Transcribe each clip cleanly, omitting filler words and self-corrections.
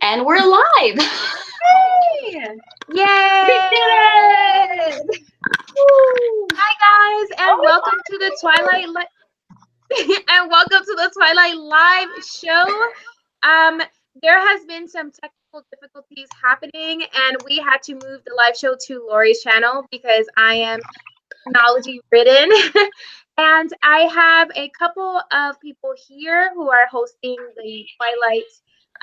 And we're live. Yay! Yay! We did it! Hi guys, and welcome to the Twilight Live show. There has been some technical difficulties happening, and we had to move the live show to Lori's channel because I am technology ridden. And I have a couple of people here who are hosting the Twilight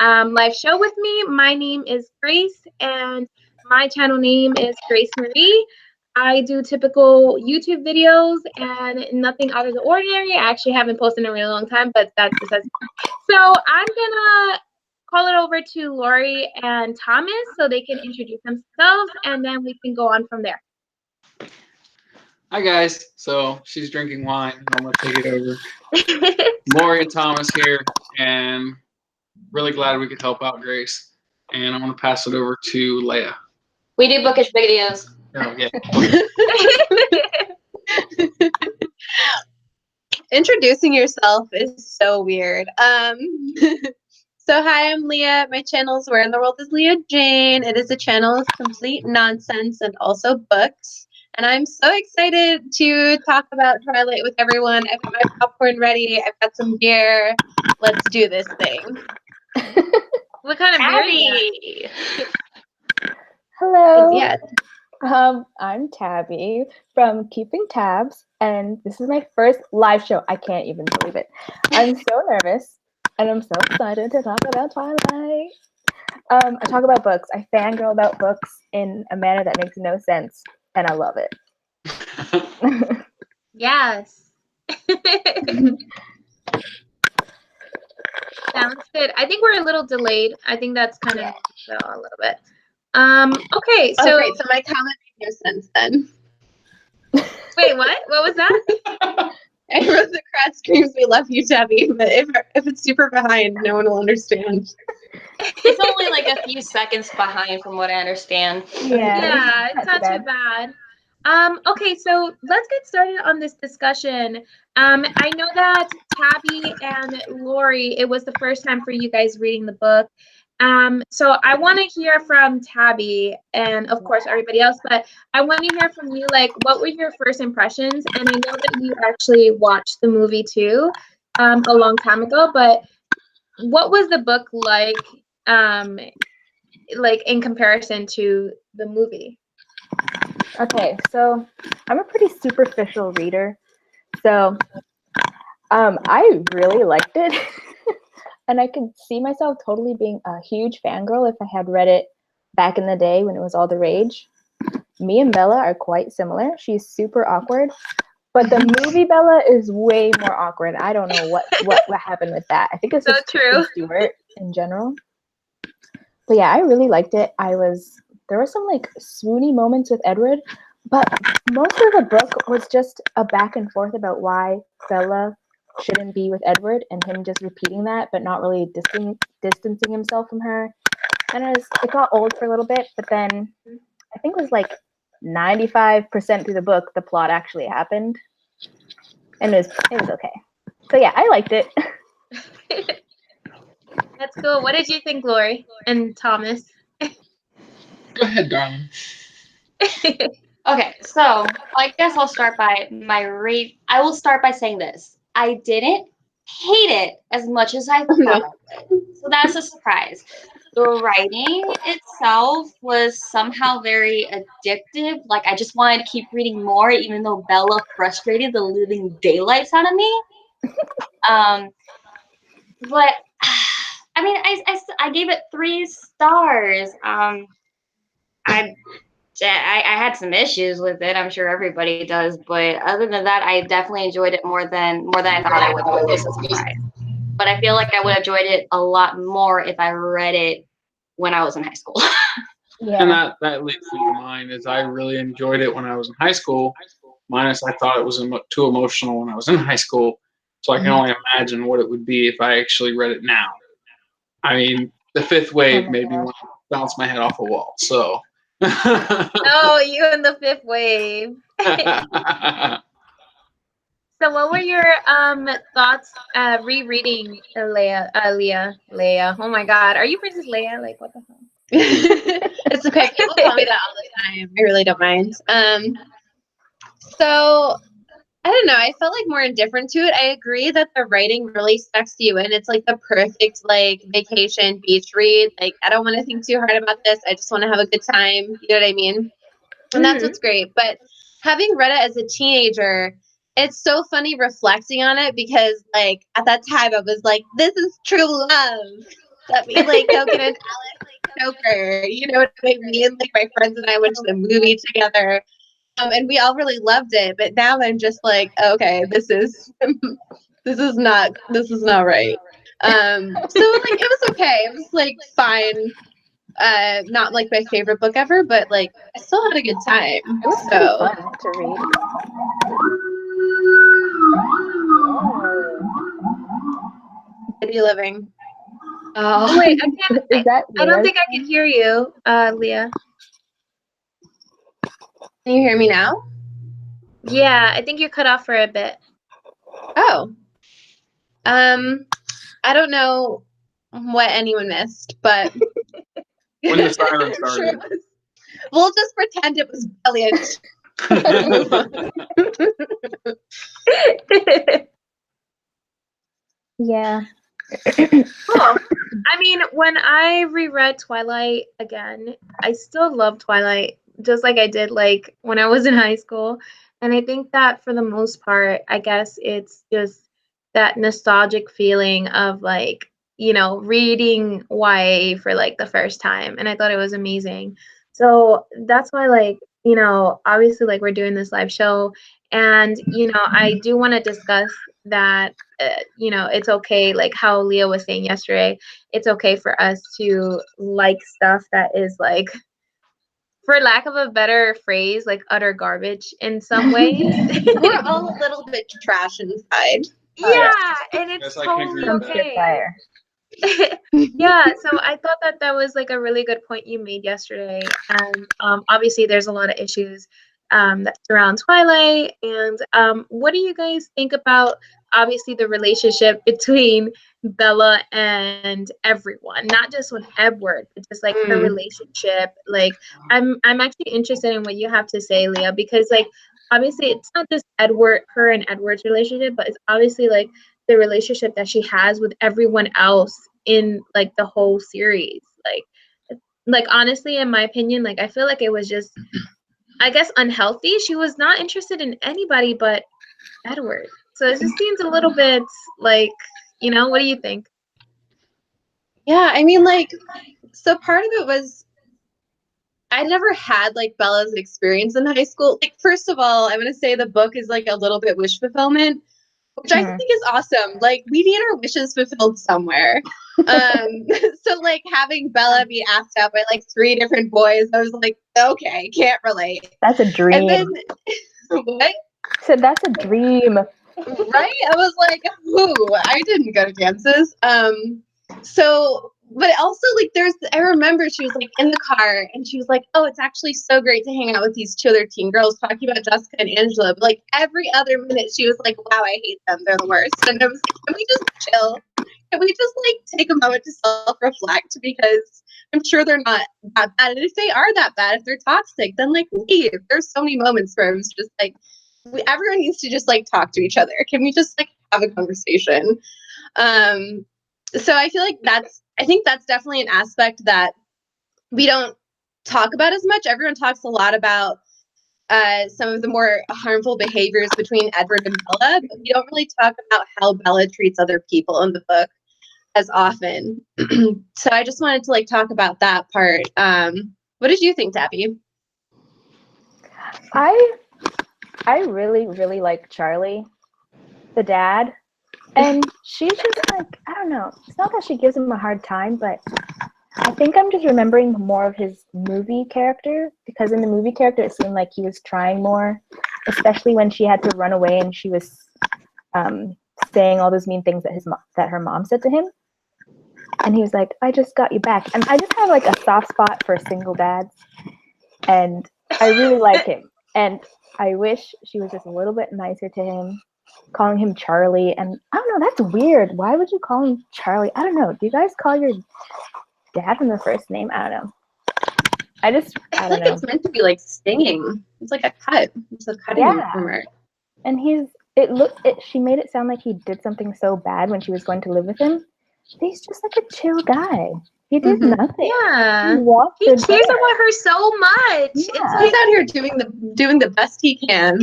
live show with me. My name is Grace, and my channel name is Grace Marie. I do typical YouTube videos and nothing out of the ordinary. I actually haven't posted in a really long time, but that's besides. So I'm gonna call it over to Lori and Thomas so they can introduce themselves, and then we can go on from there. Hi guys, so she's drinking wine. I'm gonna take it over. Lori and Thomas here, and really glad we could help out Grace. And I'm gonna pass it over to Leia. We do bookish videos. Oh yeah. Introducing yourself is so weird. So hi, I'm Leah. My channel is Where in the World is Leah Jane. It is a channel of complete nonsense and also books. And I'm so excited to talk about Twilight with everyone. I've got my popcorn ready. I've got some beer. Let's do this thing. What kind of beer is that? Hello. Yeah. I'm Tabby from Keeping Tabs, and this is my first live show. I can't even believe it. I'm so nervous, and I'm so excited to talk about Twilight. I talk about books. I fangirl about books in a manner that makes no sense, and I love it. Yes. Sounds good. I think we're a little delayed. I think that's kind of a little bit. Okay, so great. So my comment made no sense then. wait, what? What was that? I wrote the crowd screams, "We love you, Tabby." But if it's super behind, no one will understand. It's only like a few seconds behind from what I understand. Yeah, it's not too bad. Okay, so let's get started on this discussion. I know that Tabby and Lori, it was the first time for you guys reading the book. So I want to hear from Tabby and of course everybody else, but I want to hear from you, like, what were your first impressions? And I know that you actually watched the movie too, a long time ago, but what was the book like in comparison to the movie? Okay, so I'm a pretty superficial reader, so I really liked it. And I could see myself totally being a huge fangirl if I had read it back in the day when it was all the rage. Me and Bella are quite similar. She's super awkward, but the movie Bella is way more awkward. I don't know what happened with that. I think it's just true. Stewart in general. But yeah, I really liked it. There were some like swoony moments with Edward, but most of the book was just a back and forth about why Bella shouldn't be with Edward, and him just repeating that, but not really distancing himself from her. And it got old for a little bit, but then I think it was like 95% through the book, the plot actually happened, and it was okay. So yeah, I liked it. That's cool. What did you think, Lori and Thomas? Go ahead, darling. Okay, so I guess I'll start by I will start by saying this. I didn't hate it as much as I thought I would. So that's a surprise. The writing itself was somehow very addictive. Like, I just wanted to keep reading more, even though Bella frustrated the living daylights out of me. But I mean, I gave it 3 stars. I had some issues with it. I'm sure everybody does, but other than that, I definitely enjoyed it more than I thought I would. It was a surprise. But I feel like I would have enjoyed it a lot more if I read it when I was in high school. Yeah. And that leads to mine is I really enjoyed it when I was in high school. Minus I thought it was too emotional when I was in high school. So I can only imagine what it would be if I actually read it now. I mean, the 5th wave made me want to bounce my head off a wall. So. Oh, you and the 5th wave. So what were your thoughts rereading Leia? Oh my God, are you Princess Leia? Like what the hell? It's okay. People tell me that all the time. I really don't mind. So I don't know. I felt like more indifferent to it. I agree that the writing really sucks you in. It's like the perfect like vacation beach read. Like I don't want to think too hard about this. I just want to have a good time. You know what I mean? And that's what's great. But having read it as a teenager, it's so funny reflecting on it because like at that time I was like, this is true love. Let me like go get an Alice Stoker. You know what I mean? Like my friends and I went to the movie together. And we all really loved it, but now I'm just like, okay, this is this is not right. So like it was okay. It was like fine. Not like my favorite book ever, but like I still had a good time. It was pretty fun to read. City living. Oh wait, I can't. Is that I don't Leah's think I can hear you, Leah. Can you hear me now? Yeah, I think you're cut off for a bit. Oh. I don't know what anyone missed, but When the siren I'm sure started. it was, we'll just pretend it was brilliant. Move on. Yeah. Cool. I mean, when I reread Twilight again, I still love Twilight, just like I did like when I was in high school. And I think that for the most part, I guess it's just that nostalgic feeling of like, you know, reading YA for like the first time. And I thought it was amazing. So that's why, like, you know, obviously, like, we're doing this live show. And, you know, I do want to discuss that you know, it's okay, like how Leah was saying yesterday, it's okay for us to like stuff that is like, for lack of a better phrase, like utter garbage in some ways. We're all a little bit trash inside. Yeah, and it's Yes, I can agree totally with Some that. okay. fire. Yeah, so I thought that that was like a really good point you made yesterday. And obviously, there's a lot of issues that surround Twilight. And what do you guys think about obviously the relationship between Bella and everyone, not just with Edward, but just like her relationship? Like, I'm actually interested in what you have to say, Leah, because like obviously it's not just her and Edward's relationship, but it's obviously like the relationship that she has with everyone else in like the whole series. Like honestly, in my opinion, like I feel like it was just, I guess, unhealthy. She was not interested in anybody but Edward. So it just seems a little bit like, you know, what do you think? Yeah, I mean, like, so part of it was I never had like Bella's experience in high school. Like, first of all, I'm gonna say the book is like a little bit wish fulfillment, which I think is awesome. Like, we need our wishes fulfilled somewhere. So like having Bella be asked out by like 3 different boys, I was like, okay, can't relate. That's a dream. And then what? Said that's a dream. Right? I was like, ooh, I didn't go to dances. So, but also like I remember she was like in the car and she was like, oh, it's actually so great to hang out with these 2 other teen girls talking about Jessica and Angela. But like every other minute she was like, wow, I hate them. They're the worst. And I was like, can we just chill? Can we just like take a moment to self-reflect? Because I'm sure they're not that bad. And if they are that bad, if they're toxic, then like leave. There's so many moments where it was just like, everyone needs to just like talk to each other. Can we just like have a conversation? So I feel like I think that's definitely an aspect that we don't talk about as much. Everyone talks a lot about some of the more harmful behaviors between Edward and Bella, but we don't really talk about how Bella treats other people in the book as often. So I just wanted to like talk about that part. What did you think, Tabby? I really, really like Charlie, the dad. And she's just like, I don't know. It's not that she gives him a hard time, but I think I'm just remembering more of his movie character, because in the movie character it seemed like he was trying more, especially when she had to run away and she was saying all those mean things that her mom said to him. And he was like, I just got you back. And I just have like a soft spot for single dads. And I really like him. And I wish she was just a little bit nicer to him. calling him Charlie, and I don't know, that's weird. Why would you call him Charlie? I don't know. Do you guys call your dad from the first name? I don't know. I feel don't like know. it's meant to be like stinging. It's like a cut. It's a cutting rumor. And she made it sound like he did something so bad when she was going to live with him. He's just like a chill guy. He did nothing. Yeah. He cares about her so much. Yeah. It's He's out here doing the best he can.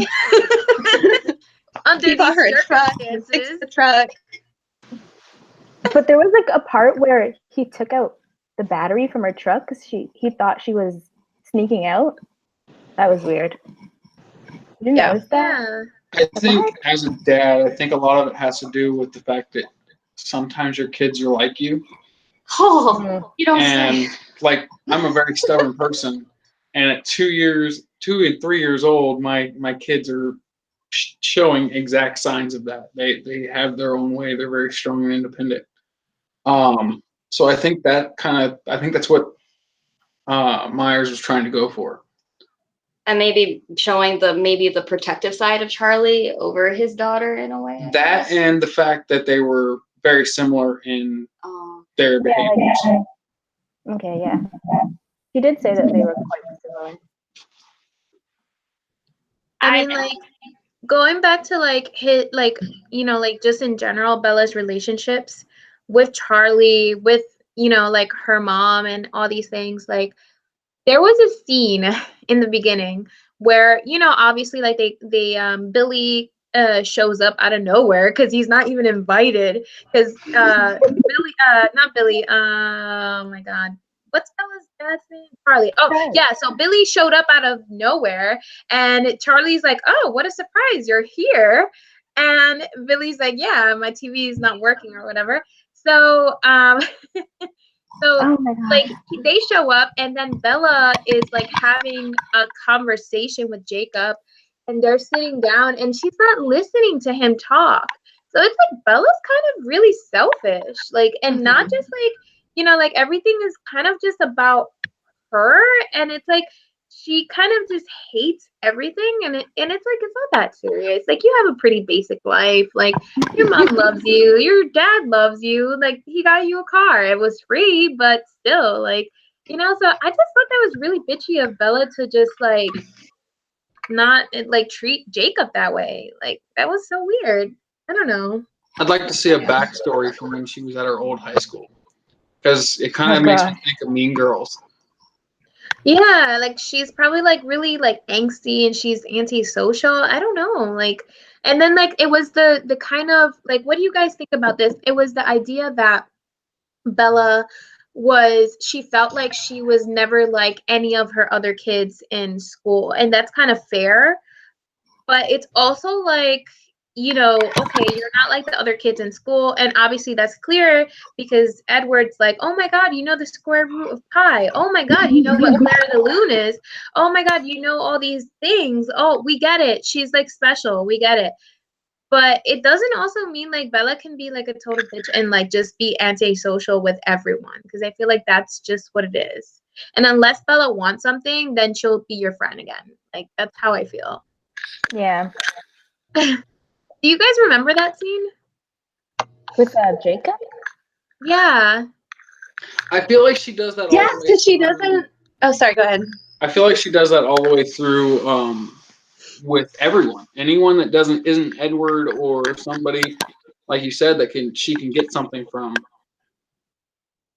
under He bought her these a truck, he circumstances. fixed the truck. But there was like a part where he took out the battery from her truck because he thought she was sneaking out. That was weird. You didn't notice that? Yeah. I think as a dad, I think a lot of it has to do with the fact that sometimes your kids are like you. Oh, you don't And say. like, I'm a very stubborn person, and at 2 and 3 years old, my kids are showing exact signs of that. They have their own way. They're very strong and independent. So I think that's what Myers was trying to go for. And maybe showing the protective side of Charlie over his daughter in a way. I That guess. and the fact that they were very similar in their behaviors. Okay, yeah. He did say that they were quite similar. I mean, like, going back to like his, like, like just in general, Bella's relationships with Charlie, with, like her mom and all these things, like, there was a scene in the beginning where, obviously, like, Billy shows up out of nowhere because he's not even invited, because Billy, not Billy, oh my god, what's Bella's dad's name? Charlie. Oh yeah, so Billy showed up out of nowhere, and Charlie's like, oh, what a surprise, you're here. And Billy's like, yeah, my TV is not working or whatever. So so Oh my god. like, they show up, and then Bella is like having a conversation with Jacob, and they're sitting down, and she's not listening to him talk. So it's like Bella's kind of really selfish, like, and not just like, like, everything is kind of just about her, and it's like she kind of just hates everything, and it's like, it's not that serious. Like, you have a pretty basic life. Like, your mom loves you, your dad loves you, like, he got you a car, it was free, but still, like, so I just thought that was really bitchy of Bella to just like not like treat Jacob that way. Like, that was so weird. I don't know. I'd like to see a backstory from when she was at her old high school, because it kind of makes me think of Mean Girls. Yeah, like, she's probably like really like angsty, and she's antisocial. I don't know. Like, and then like it was the kind of like, what do you guys think about this? It was the idea that Bella she felt like she was never like any of her other kids in school, and that's kind of fair, but it's also like, okay, you're not like the other kids in school, and obviously that's clear because Edward's like, oh my god, you know the square root of pi, oh my god, you know what Clara the Loon is, oh my god, you know all these things, oh, we get it, she's like special, we get it. But it doesn't also mean like Bella can be like a total bitch and like just be antisocial with everyone, because I feel like that's just what it is. And unless Bella wants something, then she'll be your friend again. Like, that's how I feel. Yeah. Do you guys remember that scene? With Jacob? Yeah. I feel like she does that. Yes, because she doesn't. Oh, sorry. Go ahead. I feel like she does that all the way through with everyone. Anyone that isn't Edward or somebody, like you said, she can get something from.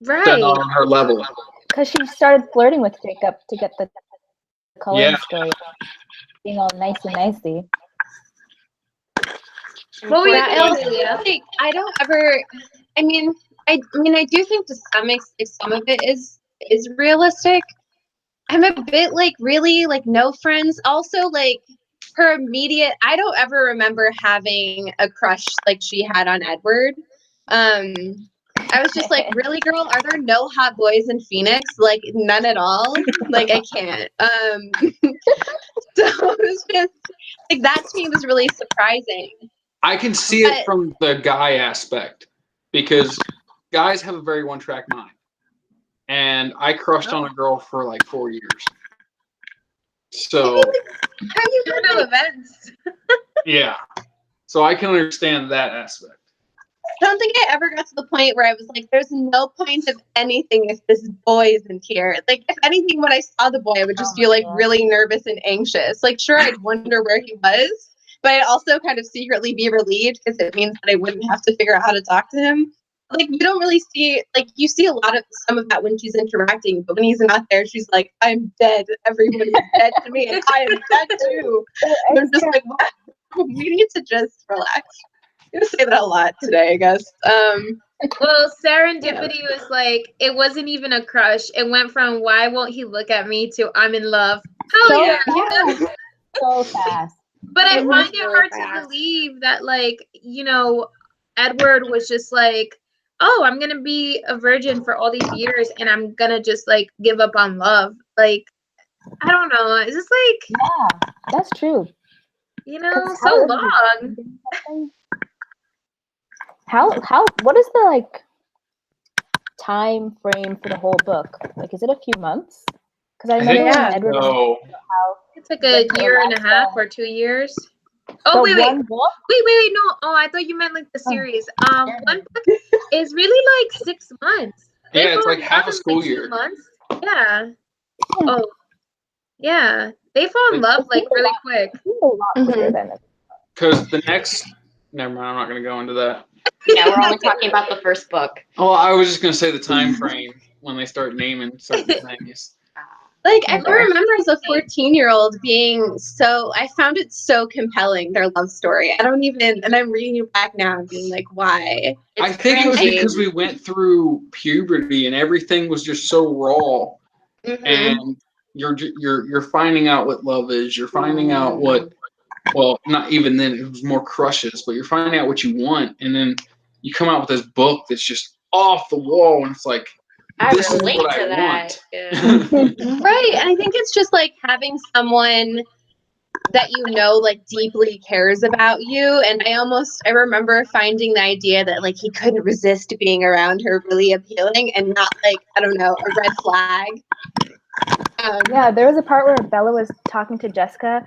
Right. They're not on her level. Because she started flirting with Jacob to get the coloring story, being all nicey. What were you Yeah, saying, Leah? like, I don't ever. I mean, I do think to some extent some of it is realistic. I'm a bit like, really, like, no friends. Also, like, her immediate. I don't ever remember having a crush like she had on Edward. I was just like, really, girl? Are there no hot boys in Phoenix? Like, none at all? Like, I can't. So it was just like, that to me was really surprising. I can see it from the guy aspect, because guys have a very one-track mind. And I crushed on a girl for like 4 years. So Turn of events. yeah. So I can understand that aspect. I don't think I ever got to the point where I was like, there's no point of anything if this boy isn't here. Like, if anything, when I saw the boy, I would just feel like really nervous and anxious. Like, sure, I'd wonder where he was, but I'd also kind of secretly be relieved because it means that I wouldn't have to figure out how to talk to him. Like, you don't really see, like, you see a lot of some of that when she's interacting, but when he's not there, she's like, I'm dead. Everyone is dead to me, and I am dead too. And I'm just like, what? We need to just relax. I'm gonna say that a lot today, I guess. Well, serendipity was like, it wasn't even a crush. It went from why won't he look at me to I'm in love. Hell So yeah. fast. So fast. But I It was find it really hard fast. to believe that, like, you know, Edward was just like, oh, I'm gonna be a virgin for all these years and I'm gonna just like give up on love. Like, I don't know. It's just like, Yeah, that's true. you know, 'Cause so how is long. What is the like time frame for the whole book? Like, is it a few months? Because I remember when Edward was So how It's like a year and a half or 2 years. Oh, the wait. one book. Wait, no. Oh, I thought you meant like the series. One book is really like 6 months. They yeah, it's fall like in half love a in, school like, 2 year. months. Yeah. Yeah. Oh, yeah. They fall in love like really quick. It seemed a lot quicker than it. Because the next, never mind, I'm not going to go into that. Yeah, we're only talking about the first book. Oh, I was just going to say the time frame when they start naming certain things. Like, I Okay. remember as a 14-year-old being so, I found it so compelling, their love story. I don't even, and I'm reading it back now and being like, why? I think it was cringy. because we went through puberty and everything was just so raw, and you're finding out what love is. You're finding out what, well, not even then. It was more crushes, but you're finding out what you want, and then you come out with this book that's just off the wall, and it's like, I this is relate what to I that. want. Yeah. Right. And I think it's just like having someone that you know like deeply cares about you. And I remember finding the idea that like he couldn't resist being around her really appealing and not like, I don't know, a red flag. Yeah, there was a part where Bella was talking to Jessica,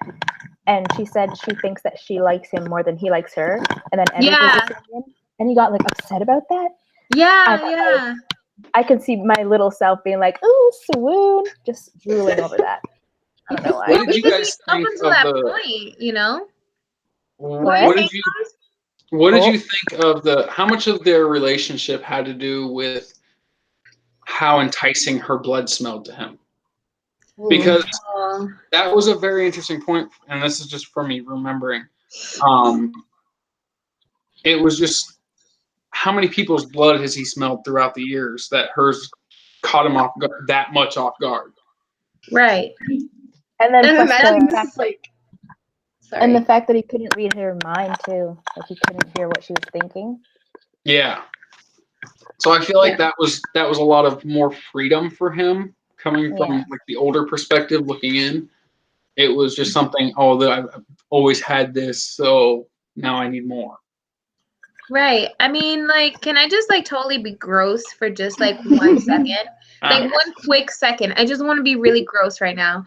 and she said she thinks that she likes him more than he likes her, and then Edward was Yeah. the same, and he got like upset about that. Yeah. I could see my little self being like, "Ooh, swoon," just drooling over that. I don't know why. What did you Because guys he's up think until of that the? point, you know? What did you? What did Oh. you think of the? How much of their relationship had to do with how enticing her blood smelled to him? Because that was a very interesting point, and this is just for me remembering. It was just how many people's blood has he smelled throughout the years that hers caught him off that much off guard. Right. And then And plus imagine the this fact, is like, sorry. and the fact that he couldn't read her mind too, like he couldn't hear what she was thinking. Yeah. So I feel like that was a lot of more freedom for him coming from like the older perspective looking in. It was just something, oh, that I've always had this, so now I need more. Right. I mean, like, can I just like totally be gross for just like 1 second? Like 1 quick second. I just want to be really gross right now.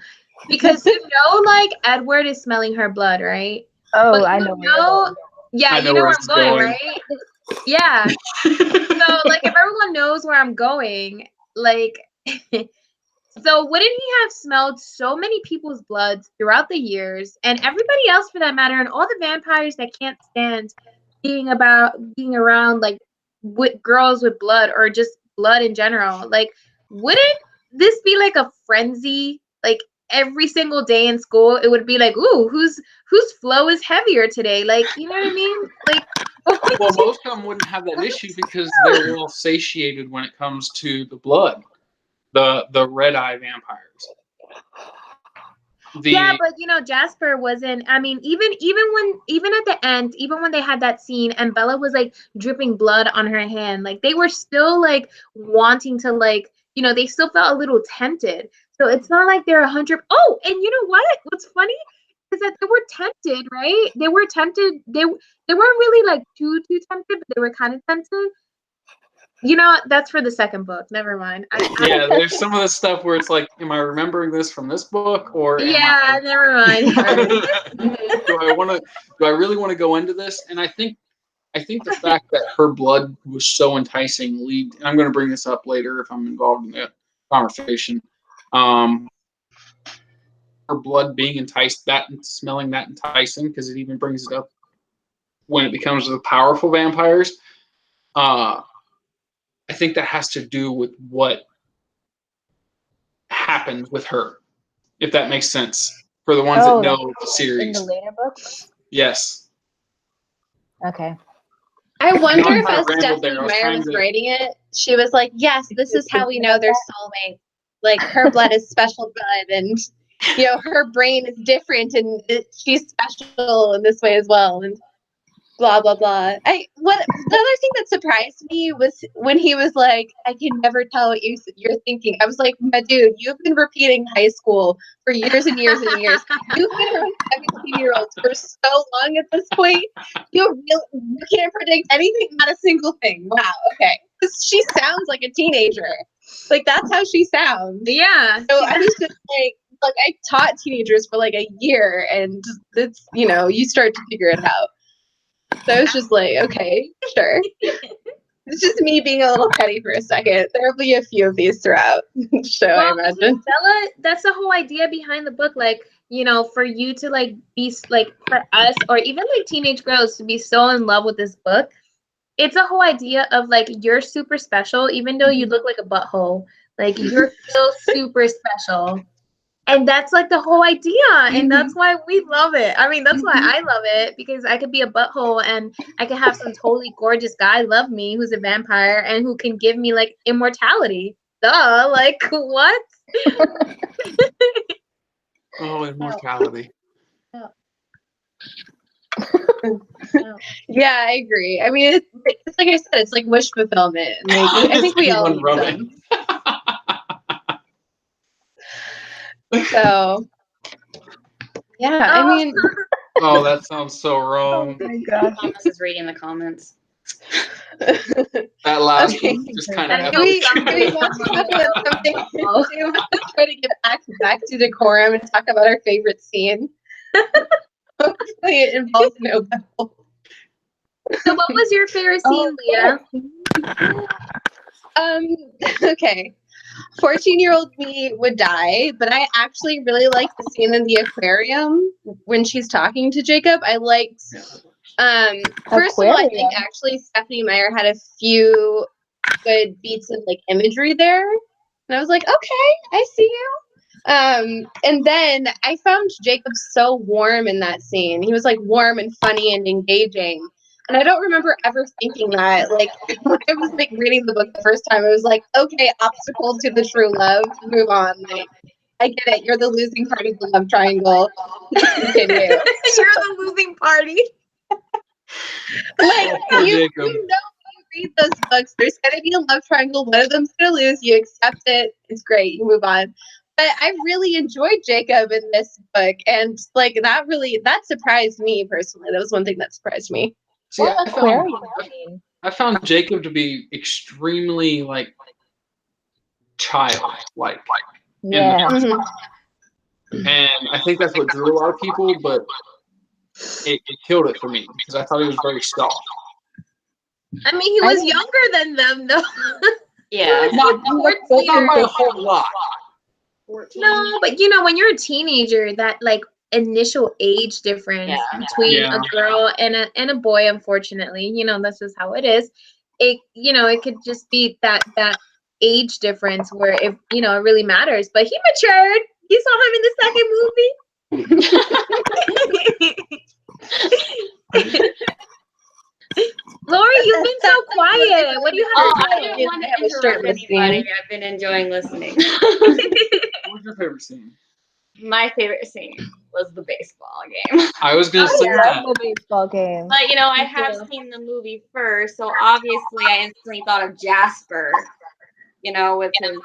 Because you know, like Edward is smelling her blood, right? Oh, But I you know. Where you're going. yeah, I you know know where where it's I'm going, going. right? Yeah. So like if everyone knows where I'm going, like so wouldn't he have smelled so many people's bloods throughout the years and everybody else for that matter and all the vampires that can't stand being around like with girls with blood or just blood in general? Like wouldn't this be like a frenzy? Like every single day in school it would be like, ooh, whose flow is heavier today? Like, you know what I mean? Like Well, most of them wouldn't have that issue because they're well satiated when it comes to the blood, the red eye vampires. Yeah, but you know, Jasper wasn't. I mean, even at the end, even when they had that scene and Bella was like dripping blood on her hand, like they were still like wanting to like, you know, they still felt a little tempted. So it's not like they're 100. Oh, and you know what? What's funny is that they were tempted, right? They were tempted. They weren't really like too tempted, but they were kind of tempted. You know, that's for the second book. Never mind. Yeah, there's some of the stuff where it's like, am I remembering this from this book, or Yeah, never mind. do I really want to go into this? And I think the fact that her blood was so enticing and I'm going to bring this up later if I'm involved in the conversation. Her blood being enticed, that and smelling that enticing, because it even brings it up when it becomes the powerful vampires. I think that has to do with what happened with her, if that makes sense, for the ones that know the series. In the later books? Yes. Okay. I wonder if I as rambled Stephanie there. I was Meyer trying was to- writing it, she was like, yes, this is how we know they're soulmates. Like, her blood is special blood, and, you know, her brain is different, and she's special in this way as well, and blah, blah, blah. The other thing that surprised me was when he was like, I can never tell what you're thinking. I was like, my dude, you've been repeating high school for years and years and years. You've been around 17-year-olds for so long at this point. You can't predict anything, not a single thing. Wow, okay. She sounds like a teenager. Like, that's how she sounds. Yeah. So I was just like, I taught teenagers for like a year, and it's, you know, you start to figure it out. So I was just like, okay, sure. It's just me being a little petty for a second. There'll be a few of these throughout the show, I imagine. Bella, that's the whole idea behind the book. Like, you know, for you to like be like, for us or even like teenage girls to be so in love with this book, it's a whole idea of like, you're super special, even though you look like a butthole. Like, you're still super special. And that's like the whole idea. And that's why we love it. I mean, that's why I love it, because I could be a butthole and I could have some totally gorgeous guy love me who's a vampire and who can give me like immortality. Duh. Like, what? Oh, immortality. Yeah, I agree. I mean, it's like I said, it's like wish fulfillment. Like, I think we all need them. So, yeah, I mean, Oh, that sounds so wrong. Oh my gosh. Thomas is reading the comments. That last Okay. one just kind of do we want to talk about something? Do we want to try to get back to decorum and talk about our favorite scene? Hopefully, it involves no bubble. So what was your favorite scene, Leah? Okay. 14-year-old me would die, but I actually really like the scene in the aquarium when she's talking to Jacob. I liked, first of all, I think actually Stephanie Meyer had a few good beats of like imagery there. And I was like, okay, I see you. And then I found Jacob so warm in that scene. He was like warm and funny and engaging. And I don't remember ever thinking that. Like, when I was like reading the book the first time, I was like, okay, obstacle to the true love. Move on. Like, I get it. You're the losing part of the love triangle. Continue. You're the losing party. Like, poor you Jacob. know, when you read those books, there's going to be a love triangle. One of them's going to lose. You accept it. It's great. You move on. But I really enjoyed Jacob in this book. And like, that surprised me personally. That was one thing that surprised me. See, I found Jacob to be extremely like childlike. Yeah. And I think that's what drew a lot of people, but it killed it for me because I thought he was very soft. I mean, he was younger than them, though. Yeah. Not by a whole lot. 14. No, but you know, when you're a teenager, that like initial age difference between a girl and a boy, unfortunately, you know, that's just how it is. It, you know, it could just be that age difference where it, you know, it really matters. But he matured. You saw him in the second movie. Lori, you've been so quiet. What do you have to I say? didn't want to interrupt anybody. I've been enjoying listening. What was your favorite scene? My favorite scene was the baseball game. I was gonna say that. The baseball game. But you know, I have seen the movie first, so obviously I instantly thought of Jasper, you know, with his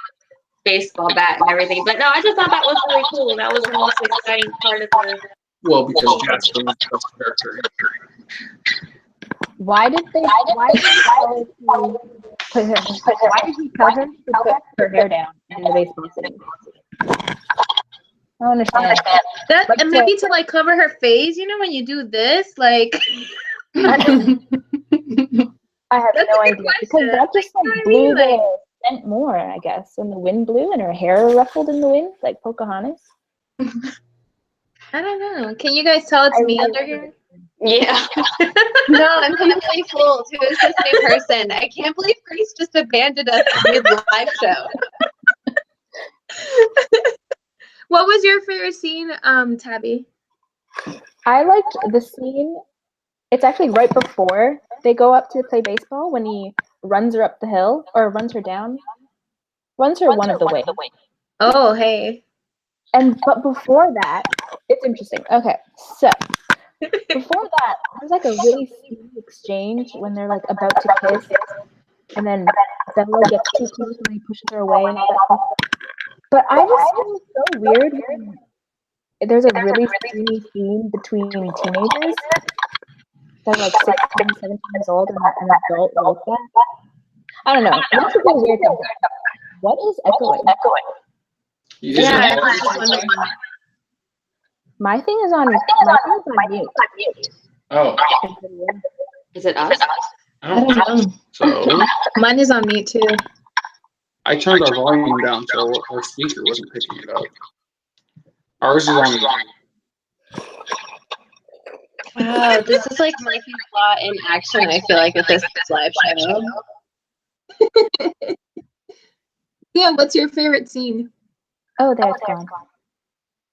baseball bat and everything. But no, I just thought that was really cool. That was the most exciting part of the. Well, because Jasper was the best character. Why did they go to Why did he tell her to put her hair down in the baseball scene? I don't understand. That But and maybe to like cover her face, you know, when you do this, like. I have That's no a good idea because question. that just Like, like you know blew what I mean? the scent more, I guess, when the wind blew and her hair ruffled in the wind like Pocahontas. I don't know. Can you guys tell it's I me really under here? Yeah. No, I'm completely fooled. Who is this new person? I can't believe Grace just abandoned us mid-live show. What was your favorite scene, Tabby? I liked the scene. It's actually right before they go up to play baseball when he runs her up the hill or runs her down, runs her one of the way. Oh, hey. But before that, it's interesting. Okay, so before that, there's like a really sweet exchange when they're like about to kiss, and then Bella gets too close and he pushes her away and all that stuff. But I just feel so weird when there's a really steamy scene between teenagers. They're like 16, 17 years old and an adult like that. I don't know. It makes me feel weird sometimes. What is echoing? Is Yeah, your I mic was just on? wondering. My thing is on mute. Oh, Is it us? I don't know. So Mine is on mute too. I turned our volume down so our speaker wasn't picking it up. Ours is on. Wow, this is like Murphy's Law in action, I feel like, with this live show. Yeah, what's your favorite scene? Oh, there it's gone.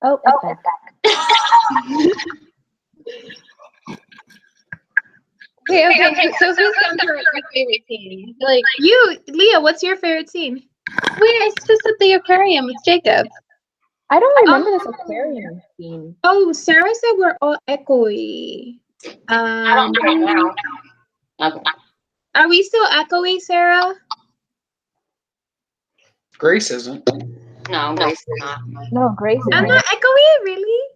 Oh, it's back. Okay, so who's gone through your favorite scene? Like, You, Leah, what's your favorite scene? wait, I just at the aquarium with Jacob. I don't remember this aquarium scene. Oh, Sarah said we're all echoey. I don't do it now. Okay. Are we still echoey, Sarah? Grace isn't. No, Grace is not. No, Grace is I'm not echoey, really?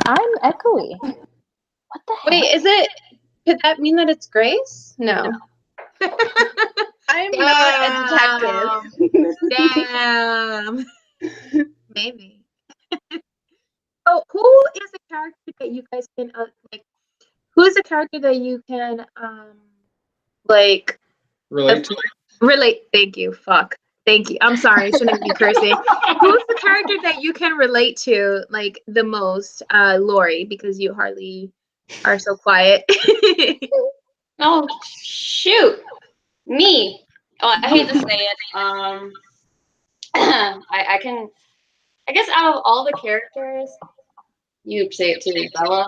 I'm echoey. What the heck? Wait, could that mean that it's Grace? No. I'm not a detective. Damn. Maybe. Oh, who is the character that you guys can like? Who is the character that you can like Relate to? relate? Thank you. Fuck. Thank you. I'm sorry. I shouldn't be cursing. Who's the character that you can relate to like the most? Lori, because you hardly are so quiet. Oh shoot, me. Oh, I hate to say it. I can. I guess out of all the characters, you say it too, Bella.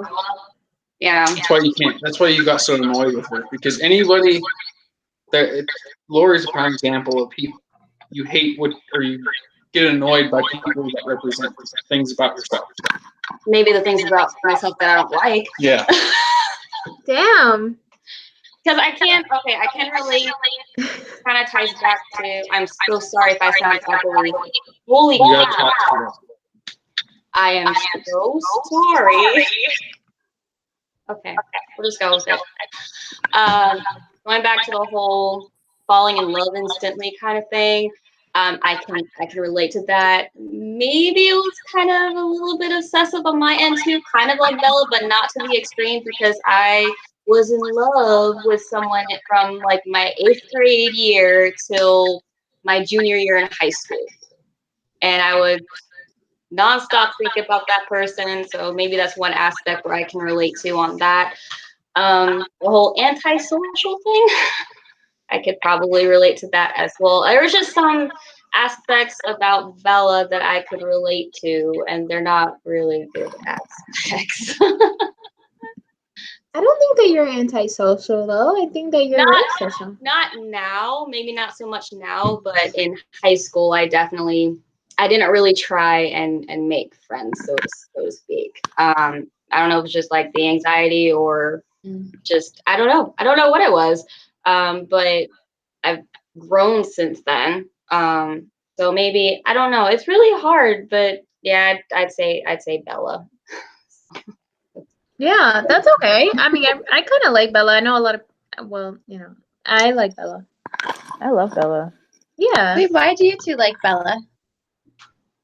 Yeah. That's why you can't. That's why you got so annoyed with her because anybody that Lori's a prime example of people you hate or you get annoyed by people that represent things about yourself. Maybe the things about myself that I don't like. Yeah. Damn. Because I can't. Okay, I can relate. Kind of ties back to. I'm so sorry if I sound echoey. Holy You gotta crap! talk to her. I am so sorry. Okay, we'll just go with it. Going back to the whole falling in love instantly kind of thing. I can relate to that. Maybe it was kind of a little bit obsessive on my end too, kind of like Bella, but not to the extreme because I was in love with someone from like my 8th grade year till my junior year in high school, and I would nonstop think about that person. So maybe that's one aspect where I can relate to on that. The whole antisocial thing, I could probably relate to that as well. There was just some aspects about Bella that I could relate to, and they're not really good aspects. I don't think that you're antisocial though. I think that you're very social. Not now, maybe not so much now, but in high school, I didn't really try and make friends, so to speak. I don't know if it's just like the anxiety or just I don't know what it was, but I've grown since then. So maybe I don't know. It's really hard, but yeah, I'd say Bella. Yeah, that's okay. I mean, I kind of like Bella. I know a lot of, well, you know, I like Bella. I love Bella. Yeah. Wait, why do you two like Bella?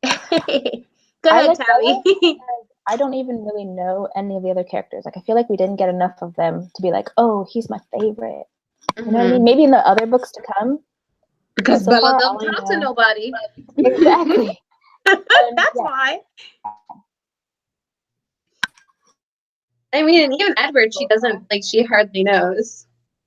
Go I ahead, like Tabby. Bella. I don't even really know any of the other characters. Like, I feel like we didn't get enough of them to be like, oh, he's my favorite. You know what I mean? Maybe in the other books to come. Because so Bella far, don't all I talk to know- nobody. Exactly. And, That's yeah, why. I mean, and even Edward, she doesn't, like, she hardly knows.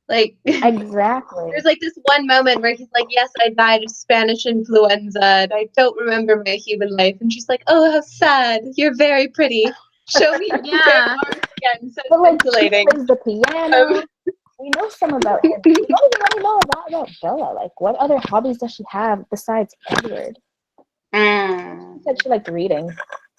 Like, exactly. there's like this one moment where he's like, yes, I died of Spanish influenza and I don't remember my human life. And she's like, oh, how sad. You're very pretty. Show me your Yeah. arms again. So But like, she scintillating. plays the piano. We know some about him. We don't even really know about Bella. Like, what other hobbies does she have besides Edward? She said she liked reading.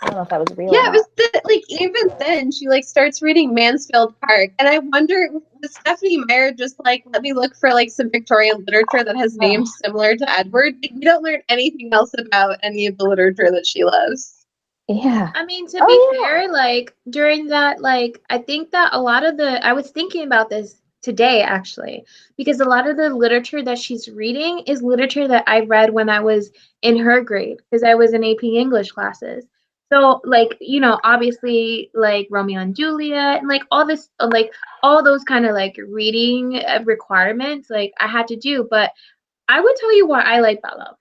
I don't know if that was real or Yeah, not. it was like even then she like starts reading Mansfield Park, and I wonder was Stephanie Meyer just like let me look for like some Victorian literature that has names similar to Edward. Like, we don't learn anything else about any of the literature that she loves. Yeah. I mean, to Oh, be yeah. fair, like during that, like I think that a lot of I was thinking about this today actually, because a lot of the literature that she's reading is literature that I read when I was in her grade, because I was in AP English classes. So, like, you know, obviously, like Romeo and Juliet, and like all this, like all those kind of like reading requirements, like I had to do. But I would tell you why I like Bella.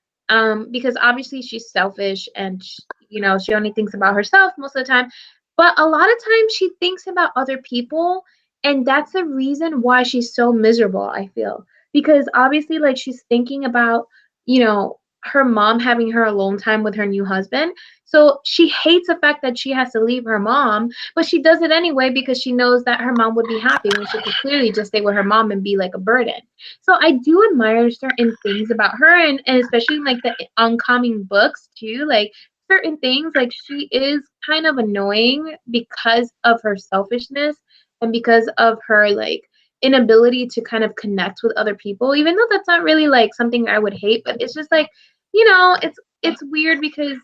Because obviously she's selfish and you know, she only thinks about herself most of the time. But a lot of times she thinks about other people, and that's the reason why she's so miserable, I feel. Because obviously, like she's thinking about, you know, her mom having her alone time with her new husband. So she hates the fact that she has to leave her mom, but she does it anyway because she knows that her mom would be happy when she could clearly just stay with her mom and be like a burden. So I do admire certain things about her, and especially in, like the oncoming books too. Like certain things, like she is kind of annoying because of her selfishness and because of her like inability to kind of connect with other people. Even though that's not really like something I would hate, but it's just like, you know, it's weird because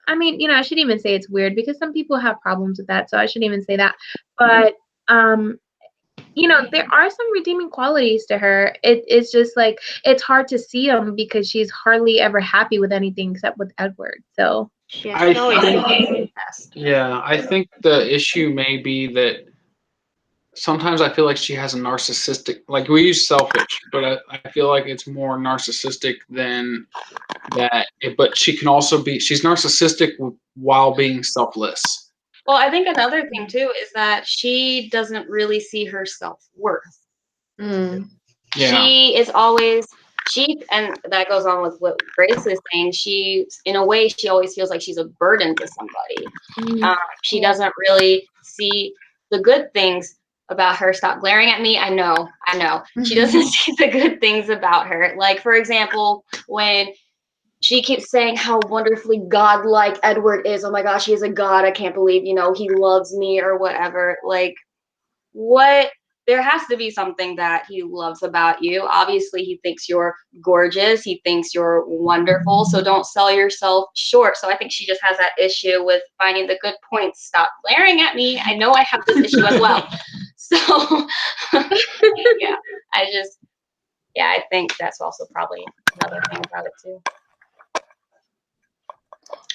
I mean, you know, I shouldn't even say it's weird because some people have problems with that, so I shouldn't even say that. But you know, there are some redeeming qualities to her. It's just like it's hard to see them because she's hardly ever happy with anything except with Edward. So I Always best. Yeah, I think the issue may be that sometimes I feel like she has a narcissistic, like we use selfish, but I feel like it's more narcissistic than that. But she can also be, she's narcissistic while being selfless. Well, I think another thing too is that she doesn't really see her self-worth. Yeah. She is always and that goes on with what Grace is saying. She, in a way, she always feels like she's a burden to somebody. She doesn't really see the good things about her. Stop glaring at me. I know. She doesn't see the good things about her. Like, for example, when she keeps saying how wonderfully godlike Edward is. Oh my gosh, he is a god. I can't believe, you know, he loves me or whatever. Like, what? There has to be something that he loves about you. Obviously, he thinks you're gorgeous. He thinks you're wonderful. So don't sell yourself short. So I think she just has that issue with finding the good points. Stop glaring at me. I know I have this issue as well. So, yeah, I think that's also probably another thing about it too.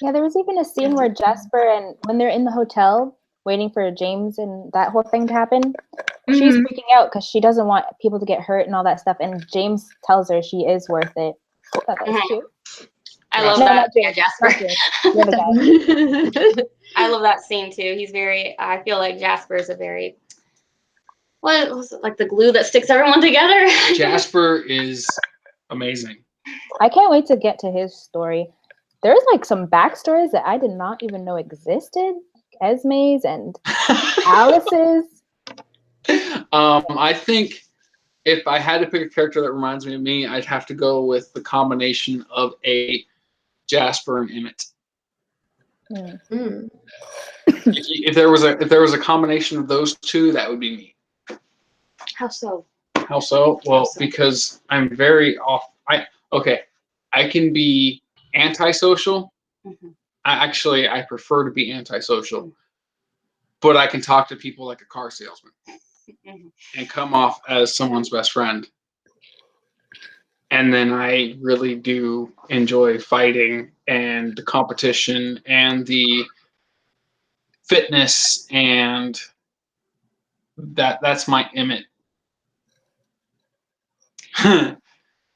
Yeah, there was even a scene where Jasper and when they're in the hotel waiting for James and that whole thing to happen, she's freaking out because she doesn't want people to get hurt and all that stuff. And James tells her she is worth it. I thought that was cute. I love No, that. not Yeah, James. Jasper. Not James. The other guy. I love that scene too. He's very. I feel like Jasper is a very. What was it, like the glue that sticks everyone together? Jasper is amazing. I can't wait to get to his story. There's like some backstories that I did not even know existed. Esme's and Alice's. I think if I had to pick a character that reminds me of me, I'd have to go with the combination of a Jasper and Emmett. If there was a combination of those two, that would be me. How so? How so? Well, because I'm very off. I can be antisocial. I prefer to be antisocial, but I can talk to people like a car salesman and come off as someone's best friend. And then I really do enjoy fighting and the competition and the fitness, and that's my Emmett.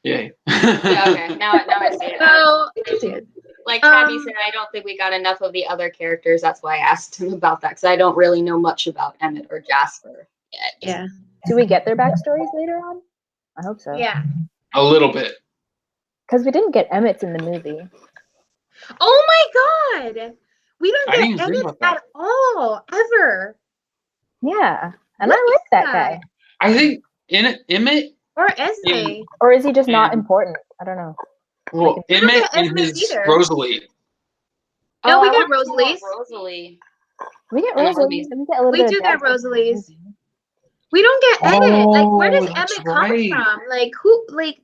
Yay. Yeah, okay. Now I see it. So, Like Tabby said, I don't think we got enough of the other characters. That's why I asked him about that, because I don't really know much about Emmett or Jasper yet. Yeah. Do we get their backstories later on? I hope so. yeah. A little bit. Because we didn't get Emmett's in the movie. Oh my god! We I didn't don't even get think Emmett about that. at all, ever. Yeah. And What I like is that that? guy. I think Emmett, Or Esme. Or is he just not And- important? I don't know. well, We don't Emmett get and Esme's his either. Rosalie. No, we I get want more Rosalie's. Rosalie. We get In the Rosalie. movies. We get a little We bit do of get Jasper. Rosalie's. We don't get Emmett. Like, where does Oh, that's Emmett come right. from? Like, who? Like,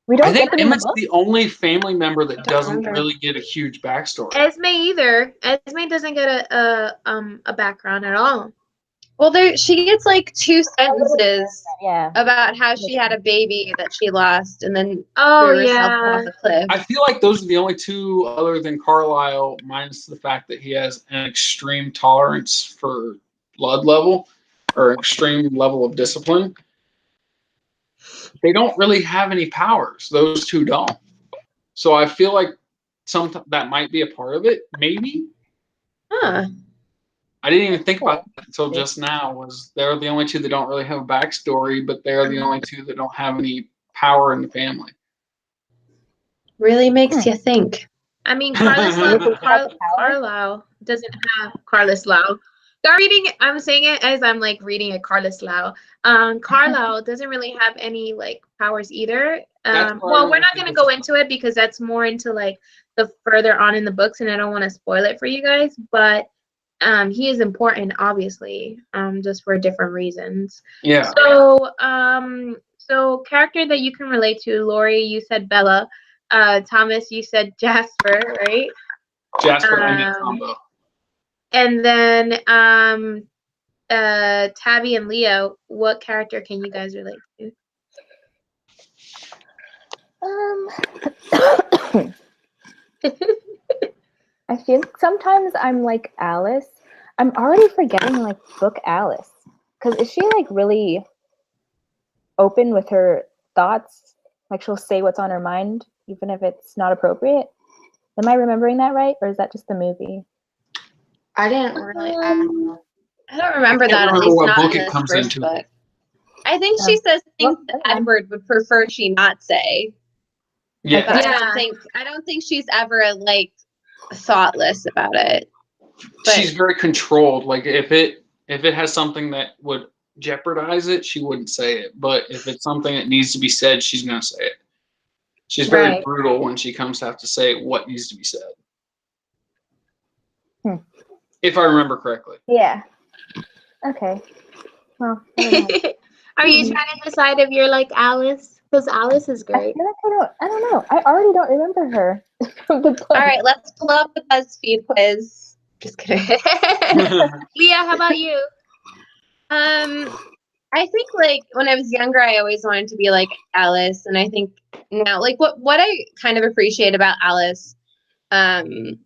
We I don't think get him in the Emmett's book. the only family member that Don't doesn't remember. really get a huge backstory. Esme either. Esme doesn't get a background at all. Well, she gets like 2 sentences Yeah. about how she had a baby that she lost and then Oh threw herself yeah. off a cliff. I feel like those are the only two other than Carlisle, minus the fact that he has an extreme tolerance for blood level or extreme level of discipline. They don't really have any powers. Those two don't. So I feel like that might be a part of it. Maybe. Huh. I didn't even think about that until just now. Was they're the only two that don't really have a backstory, but they're the only two that don't have any power in the family. Really makes you think. I mean, Carlisle doesn't have Carlisle. I'm saying it as I'm like reading it. Carlisle. Carlisle doesn't really have any like powers either. That's why I Well, we're really not think gonna it's- go into it because that's more into like the further on in the books, and I don't want to spoil it for you guys. But he is important, obviously, just for different reasons. Yeah. So character that you can relate to, Lori, you said Bella. Thomas, you said Jasper, right? Jasper and combo. And then Tabby and Leo, what character can you guys relate to? I feel like sometimes I'm like Alice. I'm already forgetting like book Alice. Because is she like really open with her thoughts? Like she'll say what's on her mind, even if it's not appropriate? Am I remembering that right? Or is that just the movie? I didn't really. I don't know. I don't remember I can't that, at remember least what not book in it this comes first into. book. I think she says things that okay. Edward would prefer she not say. Yeah. But Yeah. I don't think she's ever like thoughtless about it. But She's very controlled. Like if it has something that would jeopardize it, she wouldn't say it. But if it's something that needs to be said, she's gonna say it. She's very Right. brutal when she comes to have to say what needs to be said. If I remember correctly. Yeah. Okay. Well, I don't know. Are you trying to decide if you're like Alice? Because Alice is I great. feel like I don't know. I already don't remember her from the book. all right, let's pull up the BuzzFeed quiz. Just kidding. Leah, how about you? I think like when I was younger, I always wanted to be like Alice, and I think now, like what I kind of appreciate about Alice, and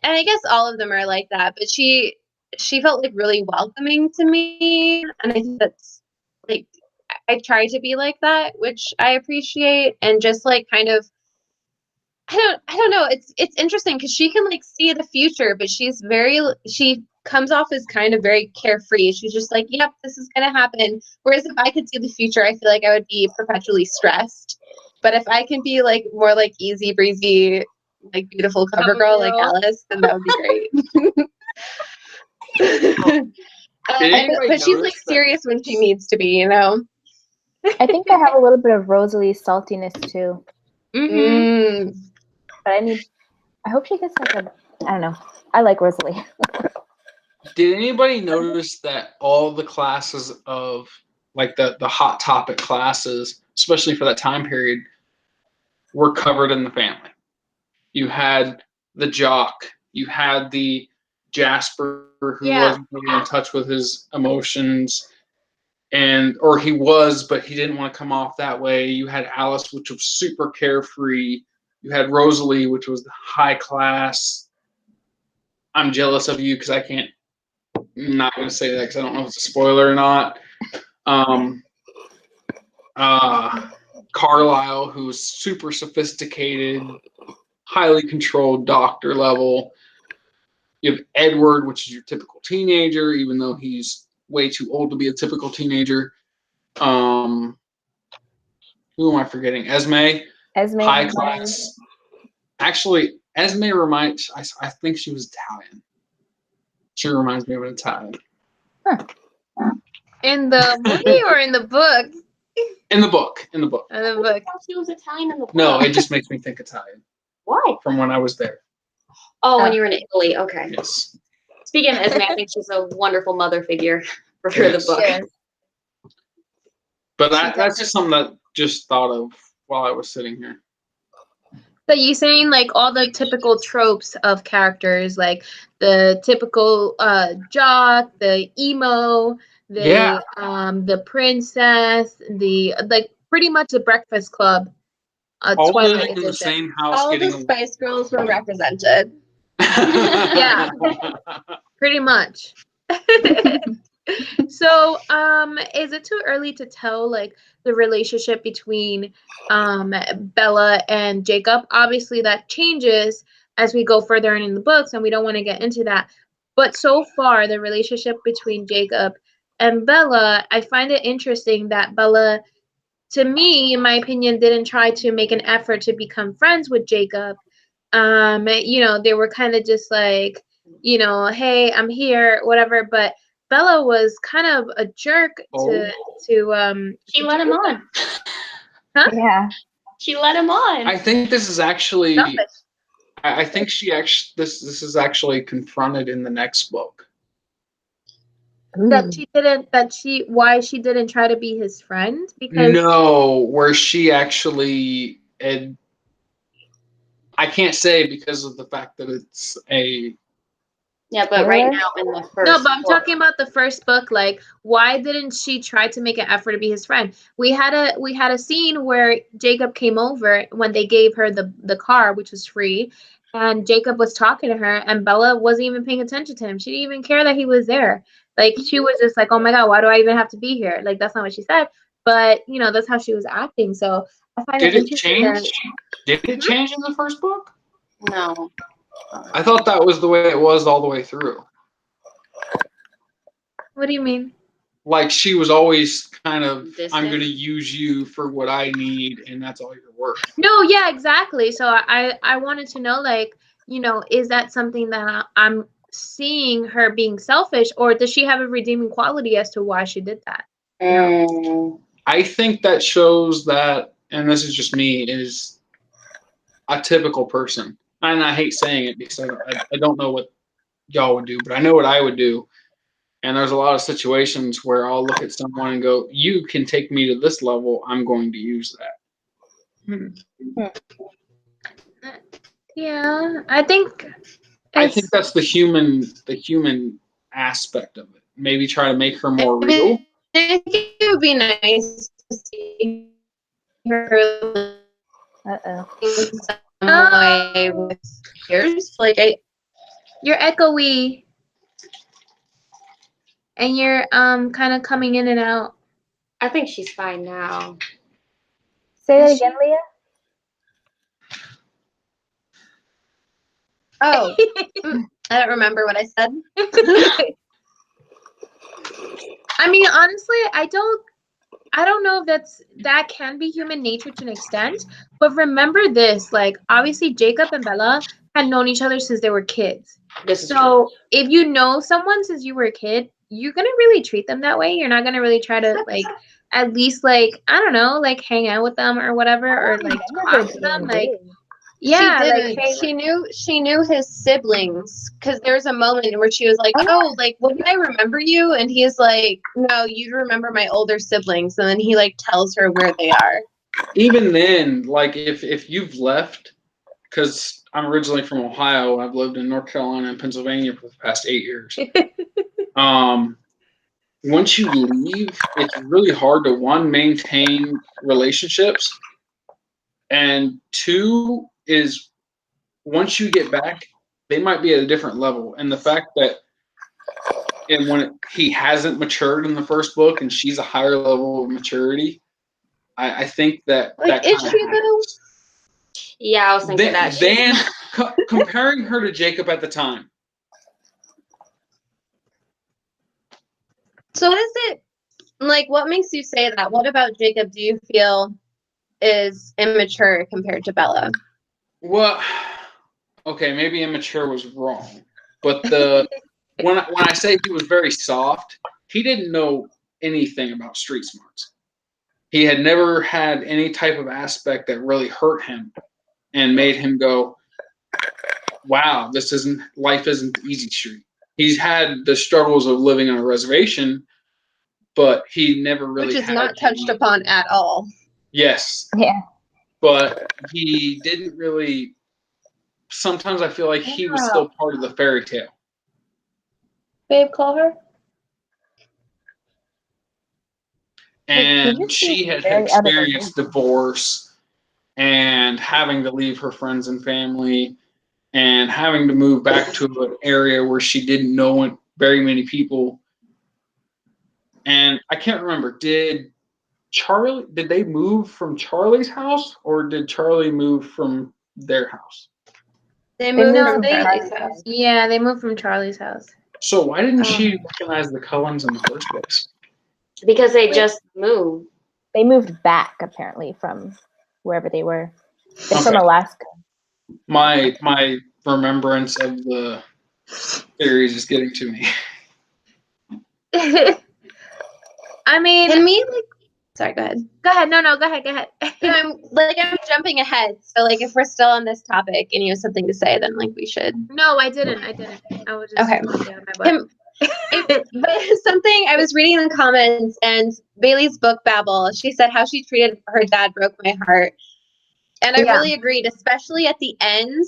I guess all of them are like that, but she felt like really welcoming to me, and I think that's like I try to be like that, which I appreciate, and just like kind of I don't know. It's interesting because she can like see the future, but she comes off as kind of very carefree. She's just like, yep, this is gonna happen. Whereas if I could see the future, I feel like I would be perpetually stressed. But if I can be like more like easy breezy, like beautiful cover girl like Alice, then that would be great. But she's like serious when she needs to be, you know. I think I have a little bit of Rosalie's saltiness too. Mm-hmm. But I hope she gets like I don't know. I like Rosalie. Did anybody notice that all the classes of like the hot topic classes, especially for that time period, were covered in the family? You had the jock, you had the Jasper who wasn't really in touch with his emotions, or he was, but he didn't want to come off that way. You had Alice, which was super carefree. You had Rosalie, which was the high class. I'm jealous of you because I'm not going to say that because I don't know if it's a spoiler or not. Carlisle, who's super sophisticated, highly controlled doctor level. You have Edward, which is your typical teenager, even though he's way too old to be a typical teenager. Who am I forgetting? Esme. Esme. High class. Actually, Esme reminds. I think she was Italian. She reminds me of an Italian. Huh. In the movie or in the book? In the book. In the book. In the book. I thought she was Italian in the book. No, it just makes me think Italian. Why? From when I was there. Oh, when you were in Italy. Okay. Yes. Speaking of Esme, I think she's a wonderful mother figure for Yes. the book. Yes. But that's just something that just thought of while I was sitting here. So you saying like all the typical tropes of characters, like the typical jock, the emo, the princess, the like pretty much the Breakfast Club. All Twilight living in the Edition. same house, All the getting Spice Girls were represented. Yeah. Pretty much. So, is it too early to tell like the relationship between Bella and Jacob? Obviously, that changes as we go further in the books, and we don't want to get into that. But so far, the relationship between Jacob and Bella, I find it interesting that Bella, to me, in my opinion, didn't try to make an effort to become friends with Jacob. They were kind of just like, hey, I'm here, whatever. But Bella was kind of a jerk to She let him on. Huh? Yeah. She let him on. I think this is actually. Selfish. I think this is actually confronted in the next book. Why she didn't try to be his friend, because No, where she actually I can't say because of the fact that it's a. Yeah, but right now in the first. No, but I'm book, talking about the first book. Like, why didn't she try to make an effort to be his friend? We had a scene where Jacob came over when they gave her the car, which was free, and Jacob was talking to her, and Bella wasn't even paying attention to him. She didn't even care that he was there. Like, she was just like, "Oh my God, why do I even have to be here?" Like, that's not what she said, but that's how she was acting. So I find Did it it interesting. change? Did it change in the first book? No. I thought that was the way it was all the way through. What do you mean? Like she was always kind of, Distant. I'm going to use you for what I need, and that's all you're worth. No, yeah, exactly. So I wanted to know, like, is that something that I'm seeing her being selfish, or does she have a redeeming quality as to why she did that? I think that shows that, and this is just me, is a typical person. And I hate saying it because I don't know what y'all would do, but I know what I would do. And there's a lot of situations where I'll look at someone and go, you can take me to this level, I'm going to use that. Yeah, I think that's the human aspect of it. Maybe try to make her more real. I think it would be nice to see her in some way with yours. Like you're echoey, and you're kind of coming in and out. I think she's fine now. Say that again, Leah. Oh, I don't remember what I said. I mean, honestly, I don't know if that can be human nature to an extent, but remember this, like, obviously Jacob and Bella had known each other since they were kids. So if you know someone since you were a kid, you're gonna really treat them that way. You're not gonna really try to like at least like, I don't know, like hang out with them or whatever, or like talk to them. Like, yeah, she didn't. like, hey, she knew his siblings because there was a moment where she was like, "Oh, like, wouldn't I remember you?" And he's like, "No, you'd remember my older siblings." And then he like tells her where they are. Even then, like if you've left, because I'm originally from Ohio, I've lived in North Carolina and Pennsylvania for the past 8 years. once you leave, it's really hard to one, maintain relationships, and two is once you get back, they might be at a different level. And the fact that he hasn't matured in the first book and she's a higher level of maturity, I think that Like, that is kind of she though? happens. Yeah, I was thinking that. Then comparing her to Jacob at the time. So what is it like? What makes you say that? What about Jacob do you feel is immature compared to Bella? Well, okay, maybe immature was wrong, but when I say he was very soft, he didn't know anything about street smarts. He had never had any type of aspect that really hurt him and made him go, "Wow, life isn't the easy street." He's had the struggles of living on a reservation, but he never really Which is had not touched upon at all. Yes, Yeah. but he didn't really. Sometimes I feel like he was still part of the fairy tale. Babe, call her. And just she seems had very out of the experienced divorce and having to leave her friends and family and having to move back to an area where she didn't know very many people. And I can't remember, did they move from Charlie's house or did Charlie move from their house? They moved moved from from Charlie's Charlie's house. Yeah, they moved from Charlie's house. So why didn't she recognize the Cullens in the first place? Because they just moved. They moved back apparently from wherever they were. They're from Okay. Alaska. My remembrance of the series is getting to me. I mean, Can we like? Sorry, go ahead. go ahead. No, go ahead. Go ahead. I'm jumping ahead. So like, if we're still on this topic and you have something to say, then like we should. No, I didn't. I was just Okay. on my butt. But something I was reading in the comments and Bailey's book babble, she said how she treated her dad broke my heart. And I really agreed, especially at the end.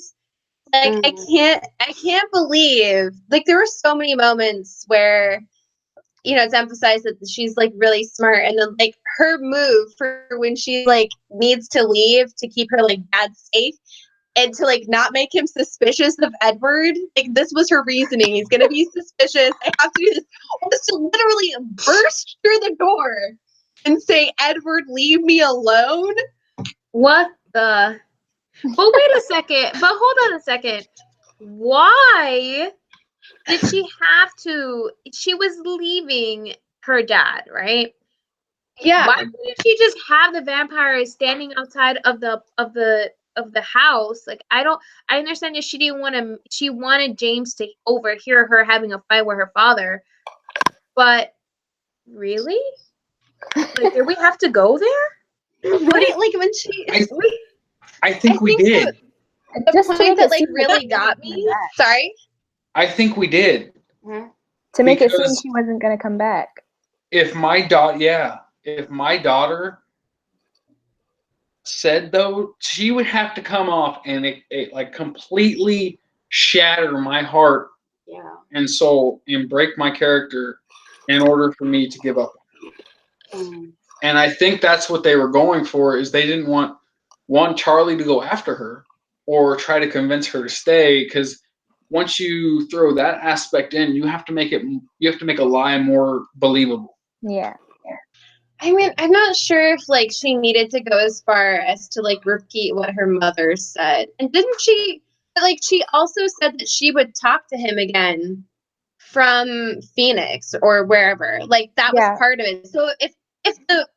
Like I can't believe like there were so many moments where it's emphasized that she's like really smart and then like her move for when she like needs to leave to keep her like dad safe and to like not make him suspicious of Edward. Like this was her reasoning. He's gonna be suspicious. I have to do this. Was to literally burst through the door and say, "Edward, leave me alone." What the? But wait a second. But hold on a second. Why did she have to? She was leaving her dad, right? Yeah. Why didn't she just have the vampires standing outside of the house? Like I understand that she didn't want to. She wanted James to overhear her having a fight with her father, but really, like, did we have to go there? Right? Like when she. I think we did. The Just point that like really got me. Sorry. I think we did. To make it seem Because she wasn't going to come back. if my daughter said though, she would have to come off and it like completely shatter my heart and soul and break my character in order for me to give up. And I think that's what they were going for, is they didn't want Charlie to go after her or try to convince her to stay, because once you throw that aspect in, you have to make a lie more believable. Yeah. I mean, I'm not sure if like she needed to go as far as to like repeat what her mother said. And didn't she like she also said that she would talk to him again from Phoenix or wherever. Like that was part of it. So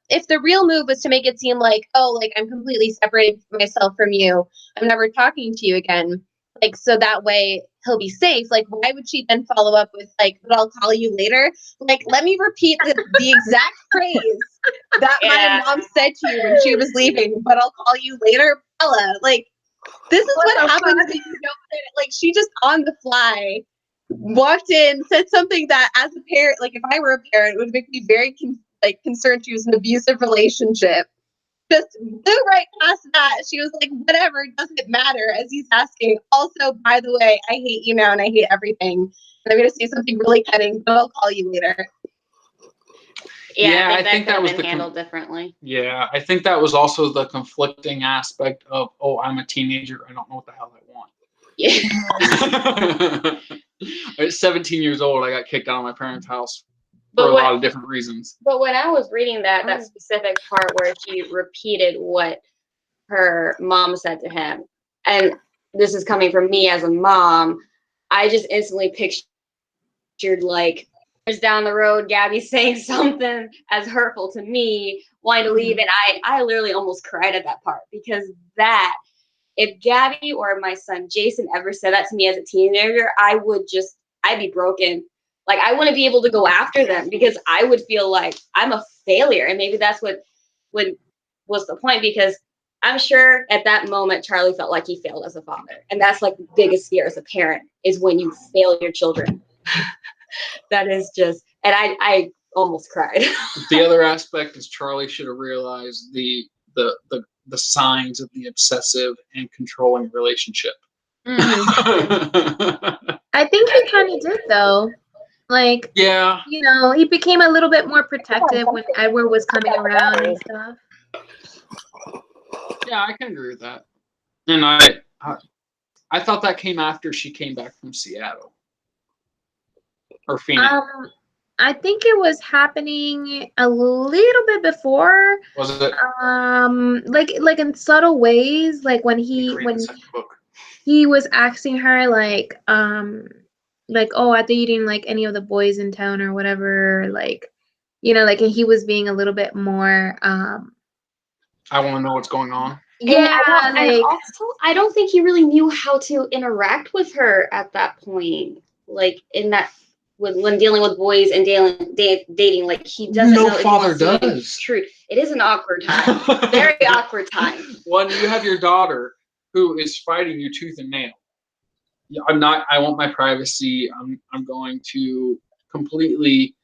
if the real move was to make it seem like, oh, like I'm completely separating myself from you, I'm never talking to you again, like so that way he'll be safe. Like why would she then follow up with like, but I'll call you later? Like let me repeat the exact phrase that my mom said to you when she was leaving, but I'll call you later, Bella. Like this is what happens when you don't, like she just on the fly walked in, said something that as a parent, like if I were a parent, it would make me very concerned she was in an abusive relationship. Just blew right past that. She was like, whatever, doesn't matter, as he's asking. Also, by the way, I hate you now and I hate everything. And I'm going to say something really cutting, but I'll call you later. Yeah, I think that could was have the been handled differently. Yeah, I think that was also the conflicting aspect of, oh, I'm a teenager. I don't know what the hell I want. Yeah. At 17 years old, I got kicked out of my parents' house But for a what- lot of different reasons. But when I was reading that specific part where she repeated what her mom said to him, and this is coming from me as a mom, I just instantly pictured like years down the road, Gabby saying something as hurtful to me, wanting to leave, and I literally almost cried at that part, because that, if Gabby or my son Jason ever said that to me as a teenager, I'd be broken. Like, I wouldn't be able to go after them because I would feel like I'm a failure. And maybe that's what was the point, because I'm sure at that moment Charlie felt like he failed as a father. And that's like the biggest fear as a parent, is when you fail your children. That is just, and I almost cried. The other aspect is Charlie should have realized the signs of the obsessive and controlling relationship. Mm-hmm. I think he kind of did, though. Like, yeah, you know, he became a little bit more protective when Edward was coming around and stuff. yeah, I can agree with that. And I thought that came after she came back from Seattle or Phoenix. I think it was happening a little bit before. Was it? Like in subtle ways, like when he was asking her like, oh, are they eating like any of the boys in town or whatever, like, you know, like, and he was being a little bit more I want to know what's going on. yeah, and also, I don't think he really knew how to interact with her at that point. Like, in that, when dealing with boys and dating, like, he doesn't know. No father does. True. It is an awkward time. Very awkward time. When you have your daughter who is fighting you tooth and nail. I want my privacy. I'm going to completely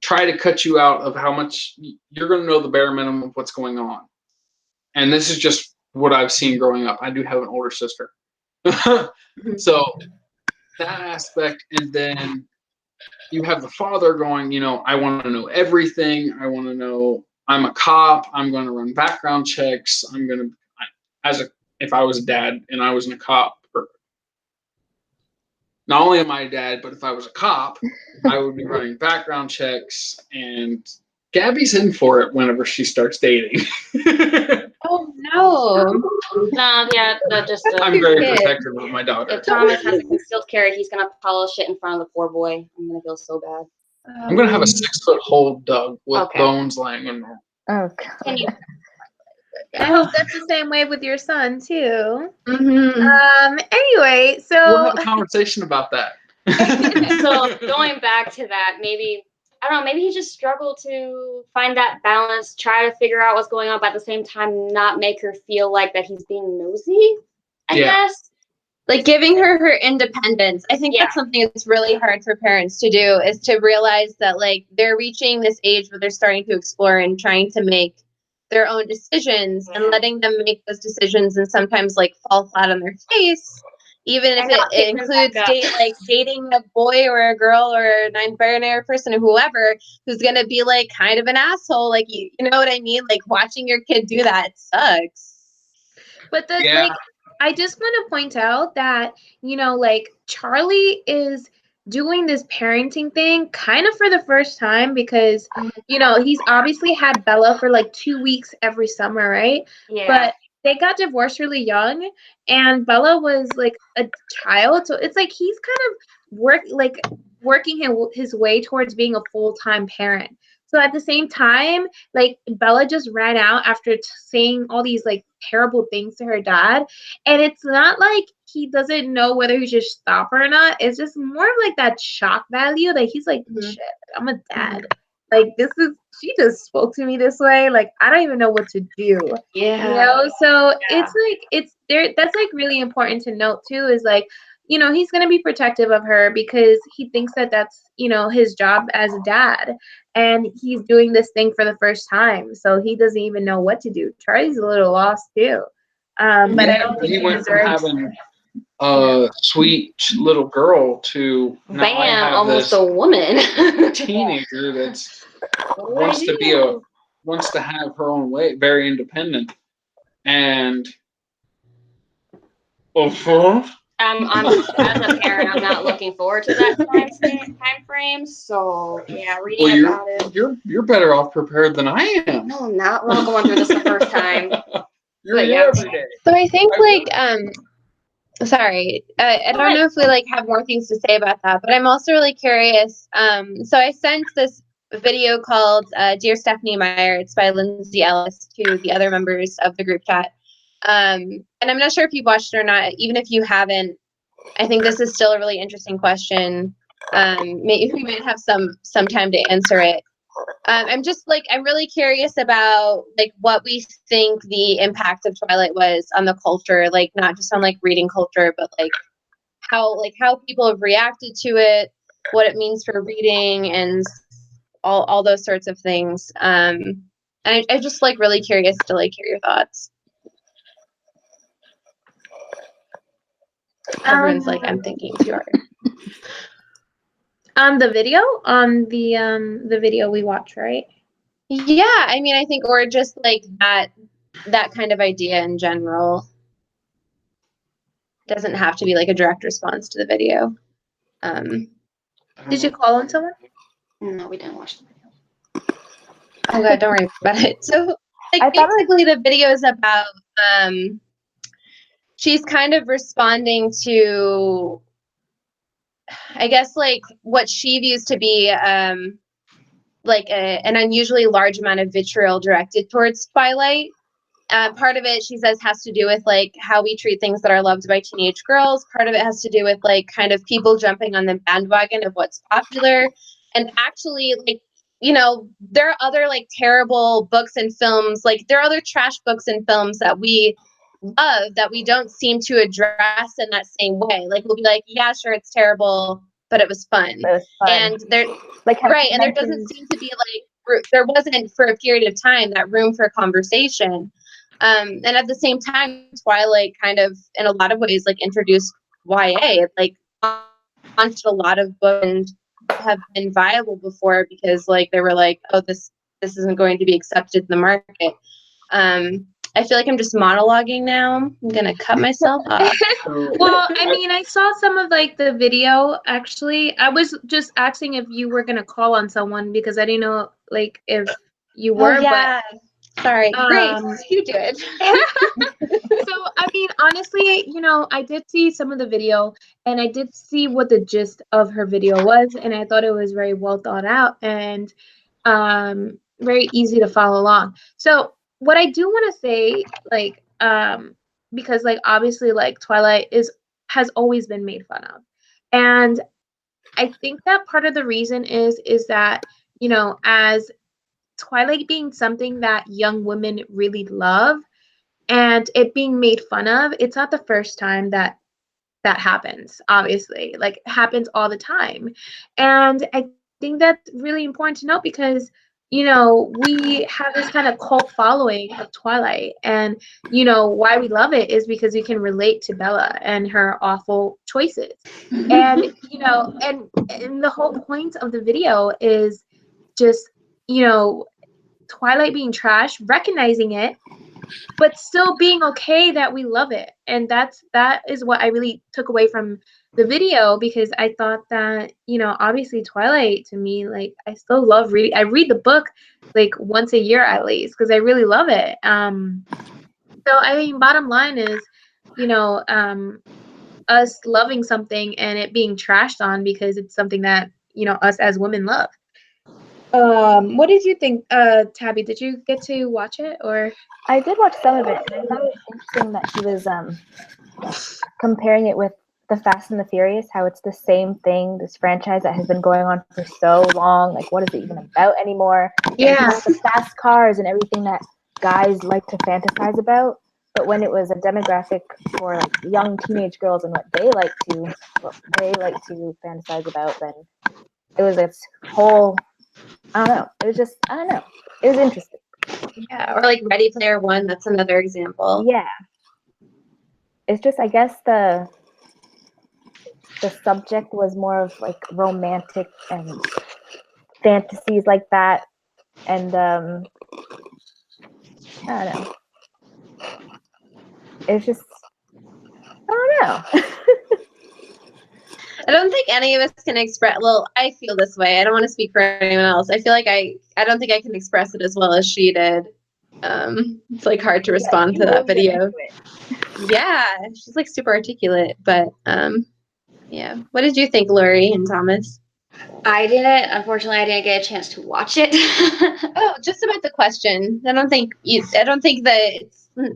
try to cut you out of how much you're going to know the bare minimum of what's going on. And this is just what I've seen growing up. I do have an older sister. So that aspect, and then you have the father going, you know, I want to know everything. I want to know, I'm a cop. I'm going to run background checks. If I was a dad and I wasn't a cop, not only am I a dad, but if I was a cop, I would be running background checks. And Gabby's in for it whenever she starts dating. Oh no! No, yeah, I'm very protective of my daughter. If Thomas has a concealed carry, he's gonna polish it in front of the poor boy. I'm gonna feel so bad. I'm gonna have a 6-foot hole dug with bones laying in there. Oh God. I hope that's the same way with your son too. Mm-hmm. Anyway, so we'll have a conversation about that. So going back to that, maybe I don't know, maybe he just struggled to find that balance, try to figure out what's going on, but at the same time not make her feel like that he's being nosy, I guess. Like giving her independence. I think that's something that's really hard for parents to do, is to realize that like they're reaching this age where they're starting to explore and trying to make their own decisions, and letting them make those decisions and sometimes like fall flat on their face, even if it includes dating a boy or a girl or a non-binary person or whoever who's gonna be like kind of an asshole. Like you know what I mean? Like watching your kid do that sucks. But like, I just want to point out that, you know, like Charlie is doing this parenting thing kind of for the first time, because, you know, he's obviously had Bella for like 2 weeks every summer, right? Yeah. But they got divorced really young, and Bella was like a child, so it's like he's kind of working his way towards being a full-time parent. So at the same time, like Bella just ran out after saying all these like terrible things to her dad, and it's not like he doesn't know whether he should stop her or not. It's just more of like that shock value that he's like, shit, I'm a dad. Like she just spoke to me this way. Like I don't even know what to do. Yeah. You know, so it's like that's like really important to note too, is like, you know, he's going to be protective of her because he thinks that that's, you know, his job as a dad, and he's doing this thing for the first time, so he doesn't even know what to do. Charlie's a little lost too, but I don't think he went from having a sweet little girl to bam, almost a woman, teenager that's wants to have her own way, very independent, and I'm as a parent, I'm not looking forward to that time frame. So yeah, reading about it. You're better off prepared than I am. No, I'm not. We're all going through this the first time. You're here every day. So I think sorry, I don't know if we like have more things to say about that, but I'm also really curious. So I sent this video called Dear Stephanie Meyer. It's by Lindsay Ellis to the other members of the group chat. And I'm not sure if you've watched it or not. Even if you haven't, I think this is still a really interesting question. Maybe we might have some time to answer it. I'm really curious about like what we think the impact of Twilight was on the culture, like not just on like reading culture, but like how people have reacted to it, what it means for reading, and all those sorts of things. And I'm just like really curious to like hear your thoughts. Everyone's like, I'm thinking too hard. On the video we watch, right? Yeah, I mean, I think, or just like that kind of idea in general. Doesn't have to be like a direct response to the video. Did you call on someone? No, we didn't watch the video. Oh god, don't worry about it. So like basically the video is about she's kind of responding to, I guess, like what she views to be like an unusually large amount of vitriol directed towards Twilight. Part of it, she says, has to do with like how we treat things that are loved by teenage girls. Part of it has to do with like kind of people jumping on the bandwagon of what's popular. And actually, like, you know, there are other like terrible books and films, like there are other trash books and films that we love that we don't seem to address in that same way. Like we'll be like, yeah, sure, it's terrible, but it was fun. And there, like, right, and there doesn't seem to be like there wasn't for a period of time that room for conversation. And at the same time, Twilight kind of, in a lot of ways, like introduced YA. It like launched a lot of books and have been viable before because like they were like, oh, this isn't going to be accepted in the market. I feel like I'm just monologuing now. I'm gonna cut myself off. Well, I mean, I saw some of like the video. Actually, I was just asking if you were gonna call on someone because I didn't know like if you were. Oh, yeah. Sorry. Great. You do it. So, I mean, honestly, you know, I did see some of the video and I did see what the gist of her video was. And I thought it was very well thought out and very easy to follow along. So what I do want to say, like, because like, obviously like Twilight has always been made fun of. And I think that part of the reason is that, you know, as Twilight being something that young women really love and it being made fun of, it's not the first time that happens, obviously. Like, it happens all the time. And I think that's really important to note because, you know, we have this kind of cult following of Twilight. And, you know, why we love it is because we can relate to Bella and her awful choices. And, you know, and the whole point of the video is just, you know, Twilight being trash, recognizing it, but still being okay that we love it. And that is what I really took away from the video because I thought that, you know, obviously Twilight to me, like I still love reading. I read the book like once a year at least because I really love it. So I mean, bottom line is, you know, us loving something and it being trashed on because it's something that, you know, us as women love. What did you think, Tabby? Did you get to watch it or? I did watch some of it, and I thought it was interesting that she was comparing it with the Fast and the Furious, how it's the same thing, this franchise that has been going on for so long. Like, what is it even about anymore? Yeah. It's the fast cars and everything that guys like to fantasize about. But when it was a demographic for like young teenage girls and what they like to fantasize about, then it was its whole. I don't know. It was just, I don't know. It was interesting. Yeah, or like Ready Player One, that's another example. Yeah. It's just, I guess the subject was more of like romantic and fantasies like that. And I don't know. It's just, I don't know. I don't think any of us can express. Well, I feel this way. I don't want to speak for anyone else. I feel like I don't think I can express it as well as she did. It's like hard to respond to that video. Yeah, she's like super articulate. But yeah. What did you think, Lori and Thomas? I didn't. Unfortunately, I didn't get a chance to watch it. Oh, just about the question. I don't think that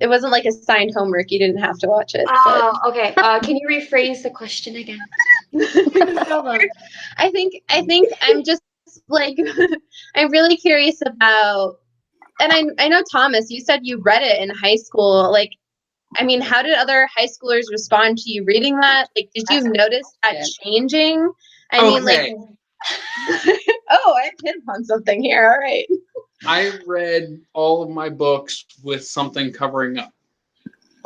it wasn't like assigned homework. You didn't have to watch it. Oh, okay. Can you rephrase the question again? No problem. I think I'm just like I'm really curious about, and I know Thomas, you said you read it in high school. Like, I mean, how did other high schoolers respond to you reading that? Like, did you notice that changing? I mean, like, oh, I hit on something here. All right. I read all of my books with something covering up.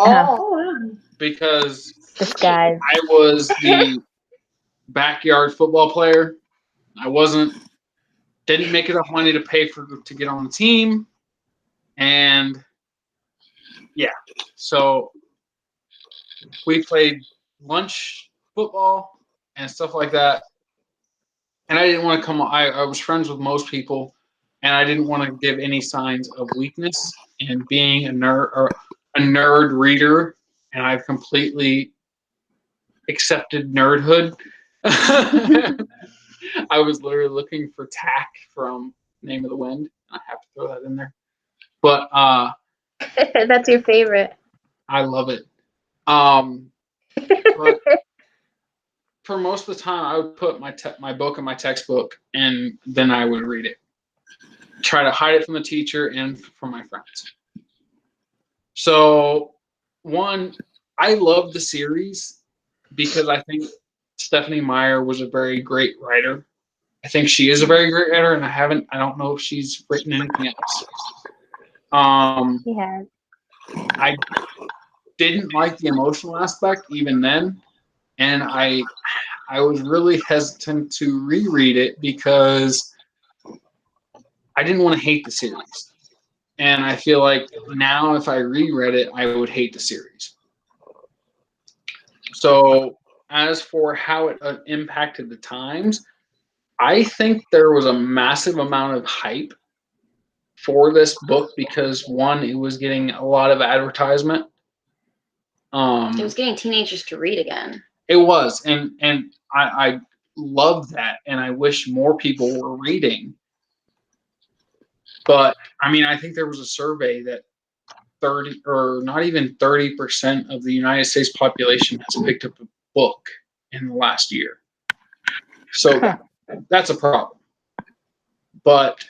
Oh, Because Disguise. I was the backyard football player. I didn't make enough money to pay to get on the team. And yeah, so we played lunch football and stuff like that. And I didn't want to I was friends with most people, and I didn't want to give any signs of weakness in being a nerd reader, and I've completely accepted nerdhood. I was literally looking for Tack from Name of the Wind. I have to throw that in there. But That's your favorite. I love it. But for most of the time, I would put my book in my textbook, and then I would read it. Try to hide it from the teacher and from my friends. So, I love the series because I think Stephanie Meyer was a very great writer. I think she is a very great writer, and I don't know if she's written anything else. She has. I didn't like the emotional aspect even then, and I was really hesitant to reread it because I didn't want to hate the series. And I feel like now if I reread it, I would hate the series. So as for how it impacted the times, I think there was a massive amount of hype for this book because one, it was getting a lot of advertisement. it was getting teenagers to read again. It was, and I love that, and I wish more people were reading. But I mean, I think there was a survey that 30 or not even 30% of the United States population has picked up a book in the last year. So that's a problem. But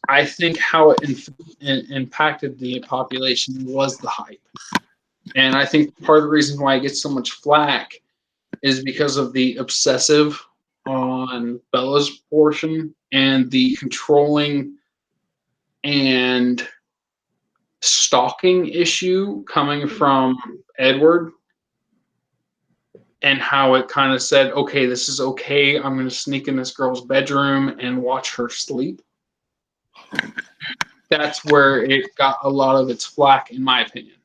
I think how it impacted the population was the hype. And I think part of the reason why it gets so much flack is because of the obsessive on Bella's portion and the controlling and stalking issue coming from Edward, and how it kind of said, okay, this is okay. I'm going to sneak in this girl's bedroom and watch her sleep. That's where it got a lot of its flack, in my opinion.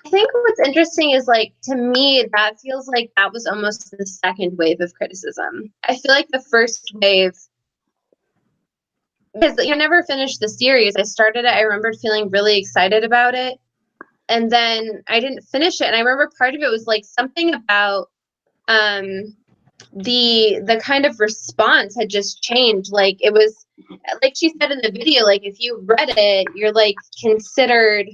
I think what's interesting is, like, to me, that feels like that was almost the second wave of criticism. I feel like the first wave, because I never finished the series. I started it. I remember feeling really excited about it. And then I didn't finish it. And I remember part of it was like something about the kind of response had just changed. Like, it was, like she said in the video, like, if you read it, you're like considered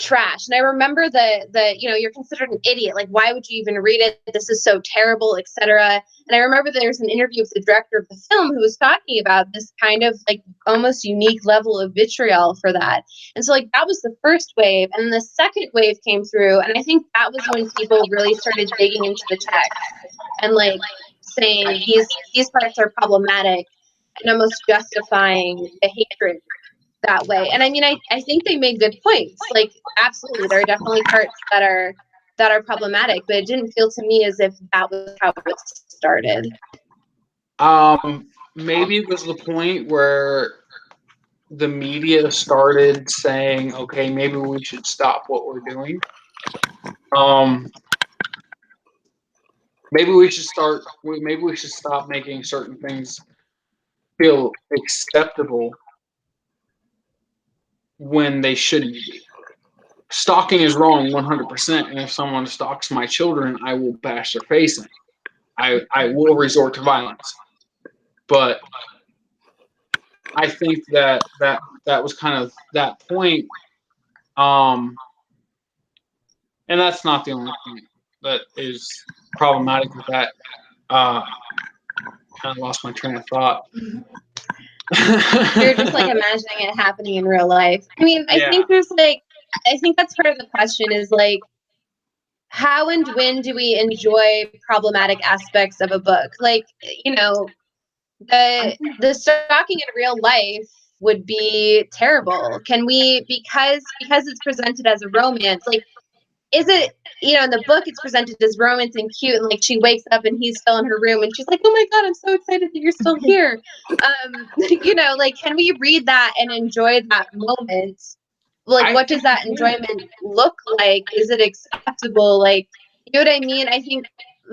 trash. And I remember the you're considered an idiot. Like, why would you even read it? This is so terrible, etc. And I remember there's an interview with the director of the film who was talking about this kind of like almost unique level of vitriol for that. And so, like, that was the first wave, and the second wave came through, and I think that was when people really started digging into the text and like saying these parts are problematic and almost justifying the hatred that way. And I mean, I think they made good points. Like, absolutely, there are definitely parts that are problematic, but it didn't feel to me as if that was how it started? Maybe it was the point where the media started saying, okay, maybe we should stop what we're doing. Maybe we should stop making certain things feel acceptable when they shouldn't be. Stalking is wrong 100%, and if someone stalks my children, I will bash their face in. I will resort to violence. But I think that was kind of that point. And that's not the only thing that is problematic with that. Kind of lost my train of thought. You're just like imagining it happening in real life. I mean, I think that's part of the question is like, how and when do we enjoy problematic aspects of a book? Like, you know, the stalking in real life would be terrible. Can we, because it's presented as a romance, like, is it, you know, in the book it's presented as romance and cute, and like she wakes up and he's still in her room and she's like, oh my god, I'm so excited that you're still here. You know, like, can we read that and enjoy that moment? Like, what does that enjoyment look like? Is it acceptable? Like, you know what I mean? I think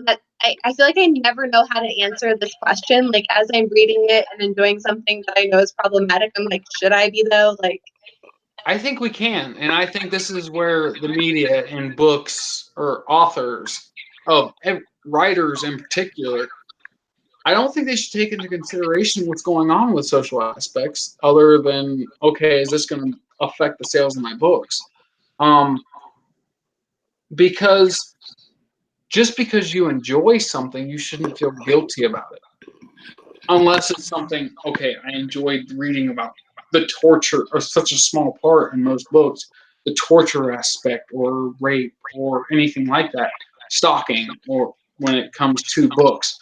that I feel like I never know how to answer this question. Like, as I'm reading it and enjoying something that I know is problematic, I'm like, should I be though? Like, I think we can, and I think this is where the media and books or authors, writers in particular, I don't think they should take into consideration what's going on with social aspects other than, okay, is this going to affect the sales of my books? Because just because you enjoy something, you shouldn't feel guilty about it. Unless it's something, okay, I enjoyed reading about the torture, or such a small part in most books, the torture aspect or rape or anything like that, stalking, or when it comes to books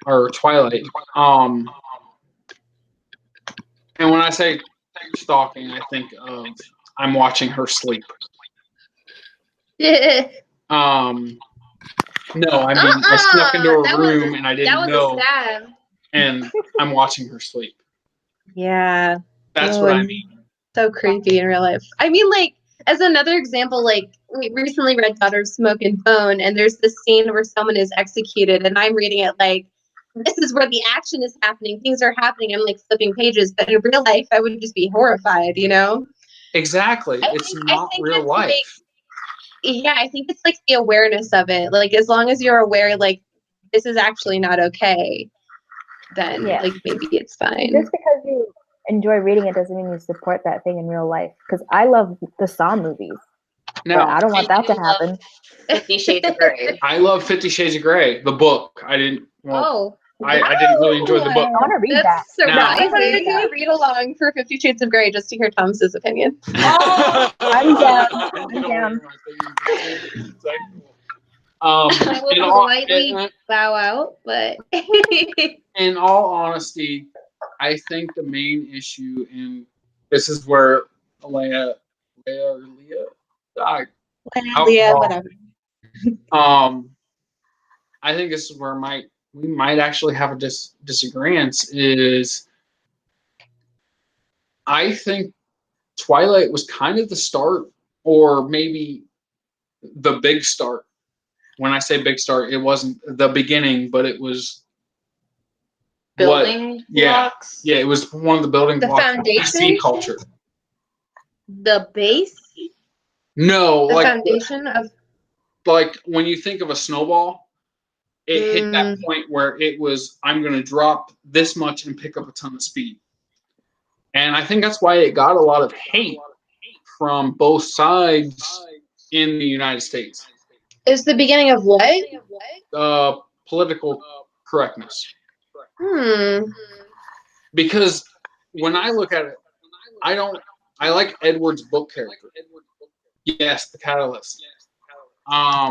or Twilight. And when I say stalking, I think of I'm watching her sleep. No, I mean I snuck into her room and I didn't know, and I'm watching her sleep. yeah, That's what I mean. So creepy in real life. I mean, like, as another example, like, we recently read Daughter of Smoke and Bone, and there's this scene where someone is executed, and I'm reading it like, this is where the action is happening, things are happening, I'm like flipping pages, but in real life I would just be horrified, you know? Exactly. It's not real life. Yeah, I think it's like the awareness of it. Like, as long as you're aware, like, this is actually not okay, then like maybe it's fine. Just because you enjoy reading it doesn't mean you support that thing in real life. Because I love the Saw movies. No, but I don't want that to happen. 50 Shades of Grey. I love 50 Shades of Grey, the book. I didn't. Well, I didn't really enjoy the book. I want to read that. I want to do a read along for 50 Shades of Grey just to hear Thomas's opinion. Oh, I'm down. I'm down. I will politely bow out, but in all honesty, I think the main issue, and this is where Leah, whatever. I think this is where we might actually have a disagreement. Is I think Twilight was kind of the start, or maybe the big start. When I say big start, it wasn't the beginning, but it was building blocks. Yeah, it was one of the building blocks of PC culture. The base? No, the foundation of, like when you think of a snowball, it hit that point where it was, I'm going to drop this much and pick up a ton of speed. And I think that's why it got a lot of hate from both sides in the United States. Is the beginning of what? Political correctness. Because when I look at it, I like Edward's book character. Yes, the Catalyst. I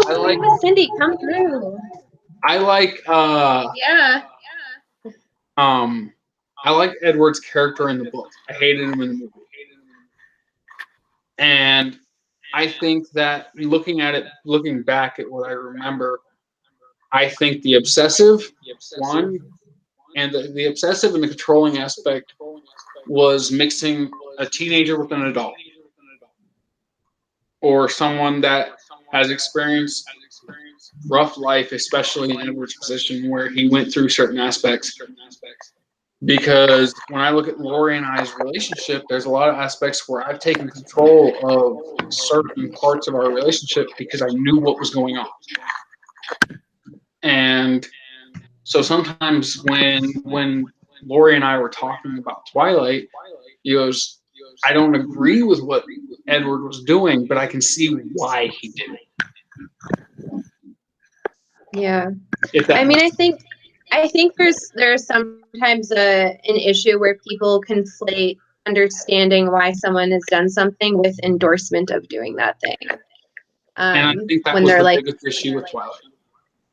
like Cindy, come through. I like I like Edward's character in the book. I hated him in the movie. And I think that looking back at what I remember, I think the obsessive one, and the obsessive and the controlling aspect was mixing a teenager with an adult, or someone that has experienced rough life, especially in Edward's position where he went through certain aspects. Because when I look at Lori and I's relationship, there's a lot of aspects where I've taken control of certain parts of our relationship because I knew what was going on. And so sometimes when Lori and I were talking about Twilight, he goes, I don't agree with what Edward was doing, but I can see why he did it. Yeah. If that I mean, makes I think there's sometimes an issue where people conflate understanding why someone has done something with endorsement of doing that thing. and I think that When was they're the like, biggest issue with Twilight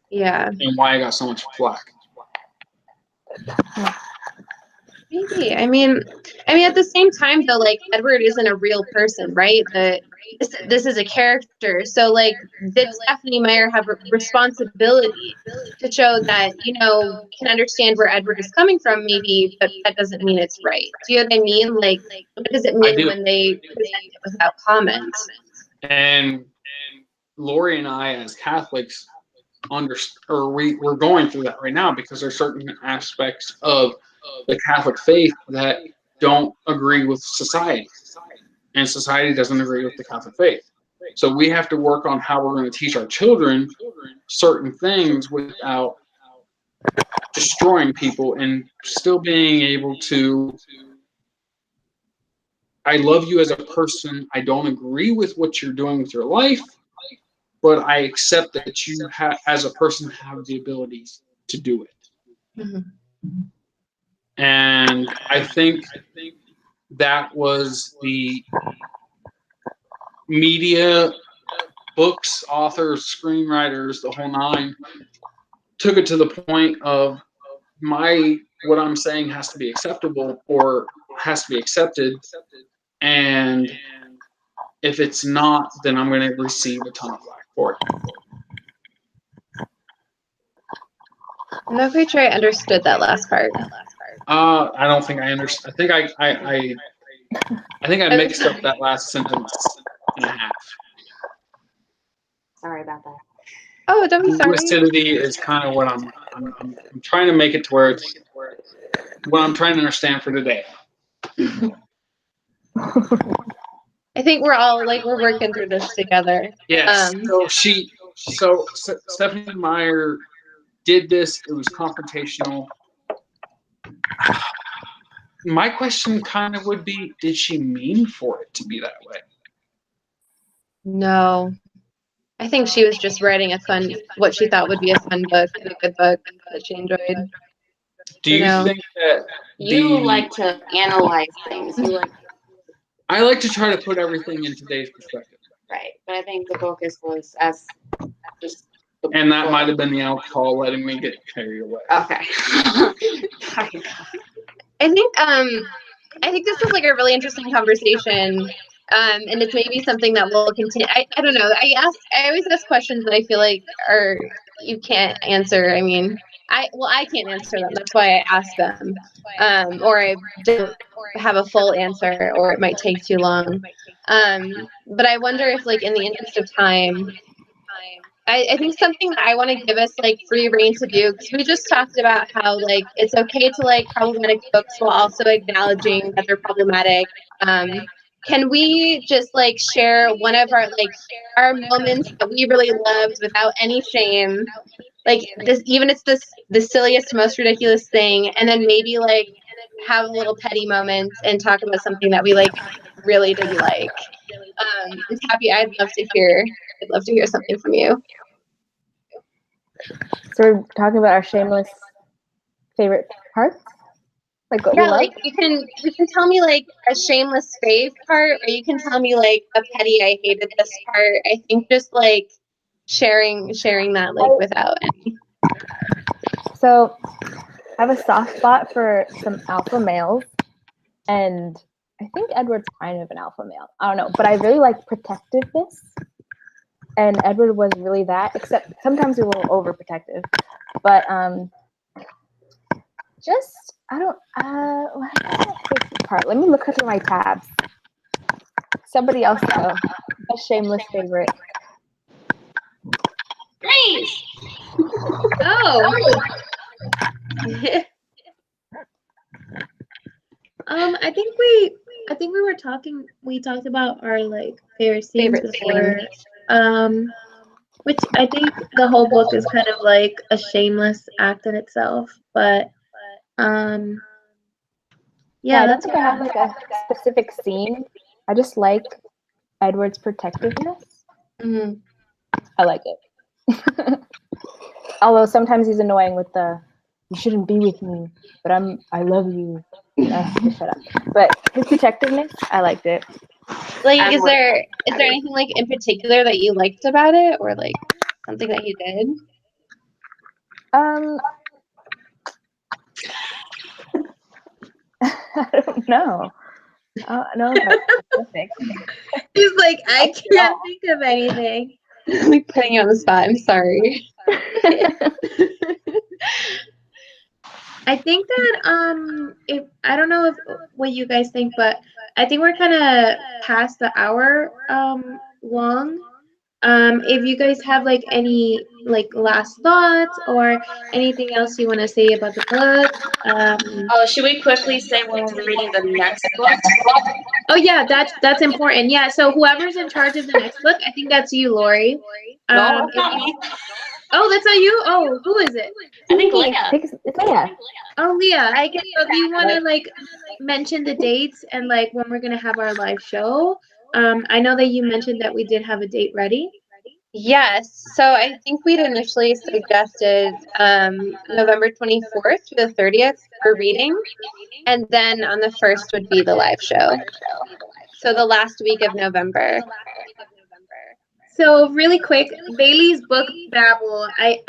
yeah, and why I got so much flack. maybe. I mean, at the same time though, like Edward isn't a real person, right? This is a character. So like, did Stephanie Meyer have a responsibility to show that, you know, we can understand where Edward is coming from, maybe, but that doesn't mean it's right. Do you know what I mean? Like, what does it I mean do. when they present it without comment? And Lori and I, as Catholics, we're going through that right now because there's certain aspects of the Catholic faith that don't agree with society, and society doesn't agree with the Catholic faith. So we have to work on how we're going to teach our children certain things without destroying people and still being able to. I love you as a person. I don't agree with what you're doing with your life, but I accept that you as a person have the abilities to do it. Mm-hmm. And I think that was the media, books, authors, screenwriters, the whole nine, took it to the point of what I'm saying has to be acceptable or has to be accepted. And if it's not, then I'm going to receive a ton of flack for it. I'm not quite sure I understood that last part. I don't think I understand. I think I mixed up that last sentence and a half. Sorry about that. Oh, don't be sorry. Lucidity is kind of what I'm trying to make it to where it's what I'm trying to understand for today. I think we're all like we're working through this together. Yes. So Stephanie Meyer did this. It was confrontational. My question kind of would be, did she mean for it to be that way? No. I think she was just writing what she thought would be a fun book and a good book that she enjoyed. Do you think that you like to analyze things? I like to try to put everything in today's perspective. Right, but I think the focus was as just. And that might have been the alcohol letting me get carried away. Okay. I think this is like a really interesting conversation. And it's maybe something that will continue. I don't know. I always ask questions that I feel like you can't answer. I mean, I can't answer them. That's why I ask them. Or I don't have a full answer, or it might take too long. But I wonder if, like, in the interest of time, I think something that I want to give us like free reign to do, because we just talked about how like it's okay to like problematic books while also acknowledging that they're problematic. Can we just like share one of our moments that we really loved without any shame? Like this, even it's the silliest, most ridiculous thing, and then maybe like have a little petty moment and talk about something that we like really did like. Happy, I'd love to hear something from you. So we're talking about our shameless favorite parts? Like what we love? Like you can tell me like a shameless fave part, or you can tell me like a petty I hated this part. I think just like sharing that like without any. So I have a soft spot for some alpha males, and I think Edward's kind of an alpha male. I don't know, but I really like protectiveness. and Edward was really that. Except sometimes he's a little overprotective, but just I don't. What is my favorite part? Let me look through my tabs. Somebody else though. A shameless favorite. Grace. Oh. I think we talked about our like favorite scenes before. Which I think the whole book is kind of like a shameless act in itself, but Yeah, I don't that's think I have like a specific scene. I just like Edward's protectiveness. Mhm. I like it. Although sometimes he's annoying with the "you shouldn't be with me," but I love you. Just shut up. But his protectiveness, I liked it. Like, is there anything like in particular that you liked about it, or like something that he did? I don't know. I don't know if that's specific. He's like, I can't think of anything. I'm like putting you on the spot. I'm sorry. I think that if I don't know if what you guys think, but I think we're kind of past the hour long. If you guys have like any like last thoughts or anything else you want to say about the book. Oh, should we quickly say when we're reading the next book? Oh yeah, that's important. Yeah, so whoever's in charge of the next book, I think that's you, Lori. No, not me. Oh, that's not you. Oh, who is it? I think I Leah. think it's Leah. Oh, Leah. I can So do you want to like mention the dates and like when we're gonna have our live show? I know that you mentioned that we did have a date ready. Yes. So I think we'd initially suggested November 24th to the 30th for reading, and then on the 1st would be the live show. So the last week of November. So really quick, Bailey's book babble. I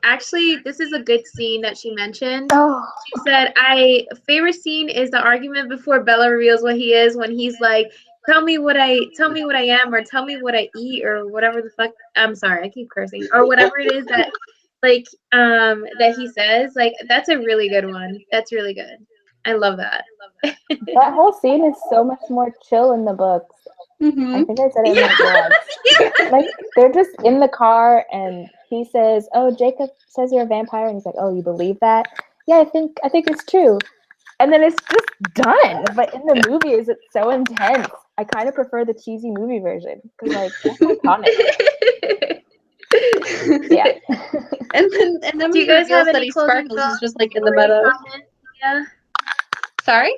actually this is a good scene that she mentioned. Oh, She said, favorite scene is the argument before Bella reveals what he is when he's like, tell me what I am or tell me what I eat or whatever the fuck. I'm sorry, I keep cursing or whatever it is that like that he says. Like that's a really good one. That's really good. I love that. that whole scene is so much more chill in the books. I think I said it in my blog. Like they're just in the car, and he says, "Oh, Jacob says you're a vampire," and he's like, "Oh, you believe that?" Yeah, I think it's true. And then it's just done. But in the movies, it's so intense. I kind of prefer the cheesy movie version because, like, that's iconic. Yeah. And then Do you he guys have reveals that any he closing sparkles thoughts? is just like in the meadow. Yeah. Sorry?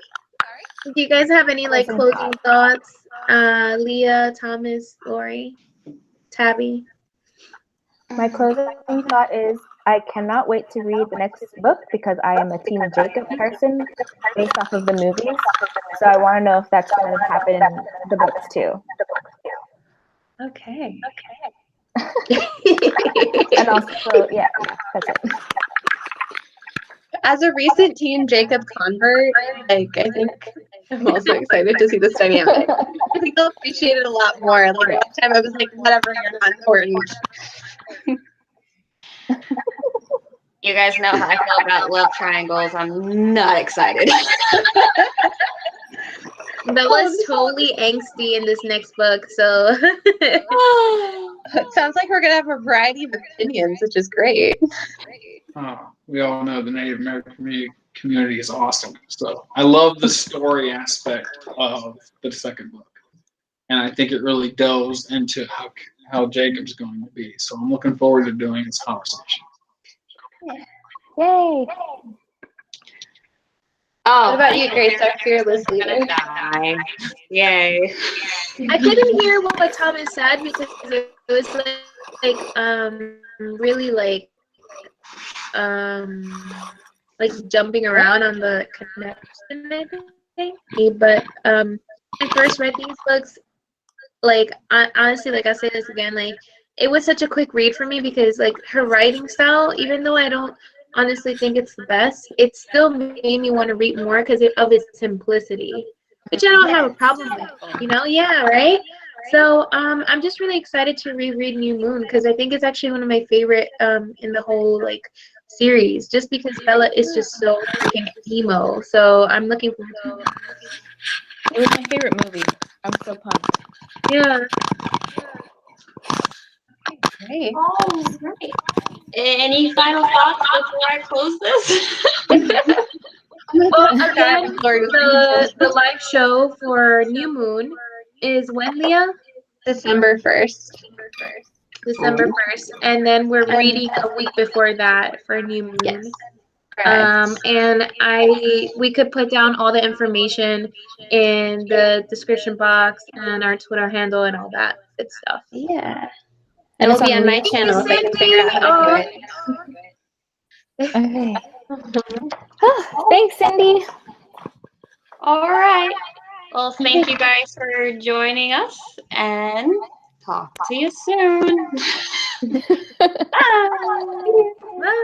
Do you guys have any like closing thoughts? Leah, Thomas, Lori, Tabby. My closing thought is I cannot wait to read the next book because I am a Team Jacob person based off of the movies. So I want to know if that's going to happen in the books too. Okay. And also, yeah, that's it. As a recent Team Jacob convert, like I think I'm also excited to see this dynamic. I think they'll appreciate it a lot more. Like last time I was like, whatever, you're not important. You guys know how I feel about love triangles. I'm not excited. Bella's totally angsty in this next book, so It sounds like we're gonna have a variety of opinions, which is great. We all know the Native American community is awesome. So I love the story aspect of the second book. And I think it really delves into how Jacob's going to be. So I'm looking forward to doing this conversation. Yay! Oh, What about you, Grace, our fearless leader? Yay. I couldn't hear what Thomas said because it was really like jumping around on the connection, I think. But when I first read these books, like honestly, like I'll say this again, like it was such a quick read for me because like her writing style, even though I don't honestly think it's the best, it still made me want to read more because of its simplicity, which I don't have a problem with, you know? Yeah, right? So I'm just really excited to reread New Moon because I think it's actually one of my favorite in the whole like series, just because Bella is just so freaking emo. So I'm looking forward to it. It was my favorite movie. I'm so pumped. Yeah. Great. All right. Any final thoughts before I close this? Well, God, again, Lori, the live show for New Moon is when, Leah? December 1st. December 1st. And then we're reading a week before that for New Moon. Yes. Correct. And we could put down all the information in the description box and our Twitter handle and all that good stuff. Yeah. And It'll it's be on on my Leah's channel if I can Cindy. figure out how to do it. Okay. Thanks, Cindy. All right. Well, thank you guys for joining us and talk to you soon. Bye. Bye.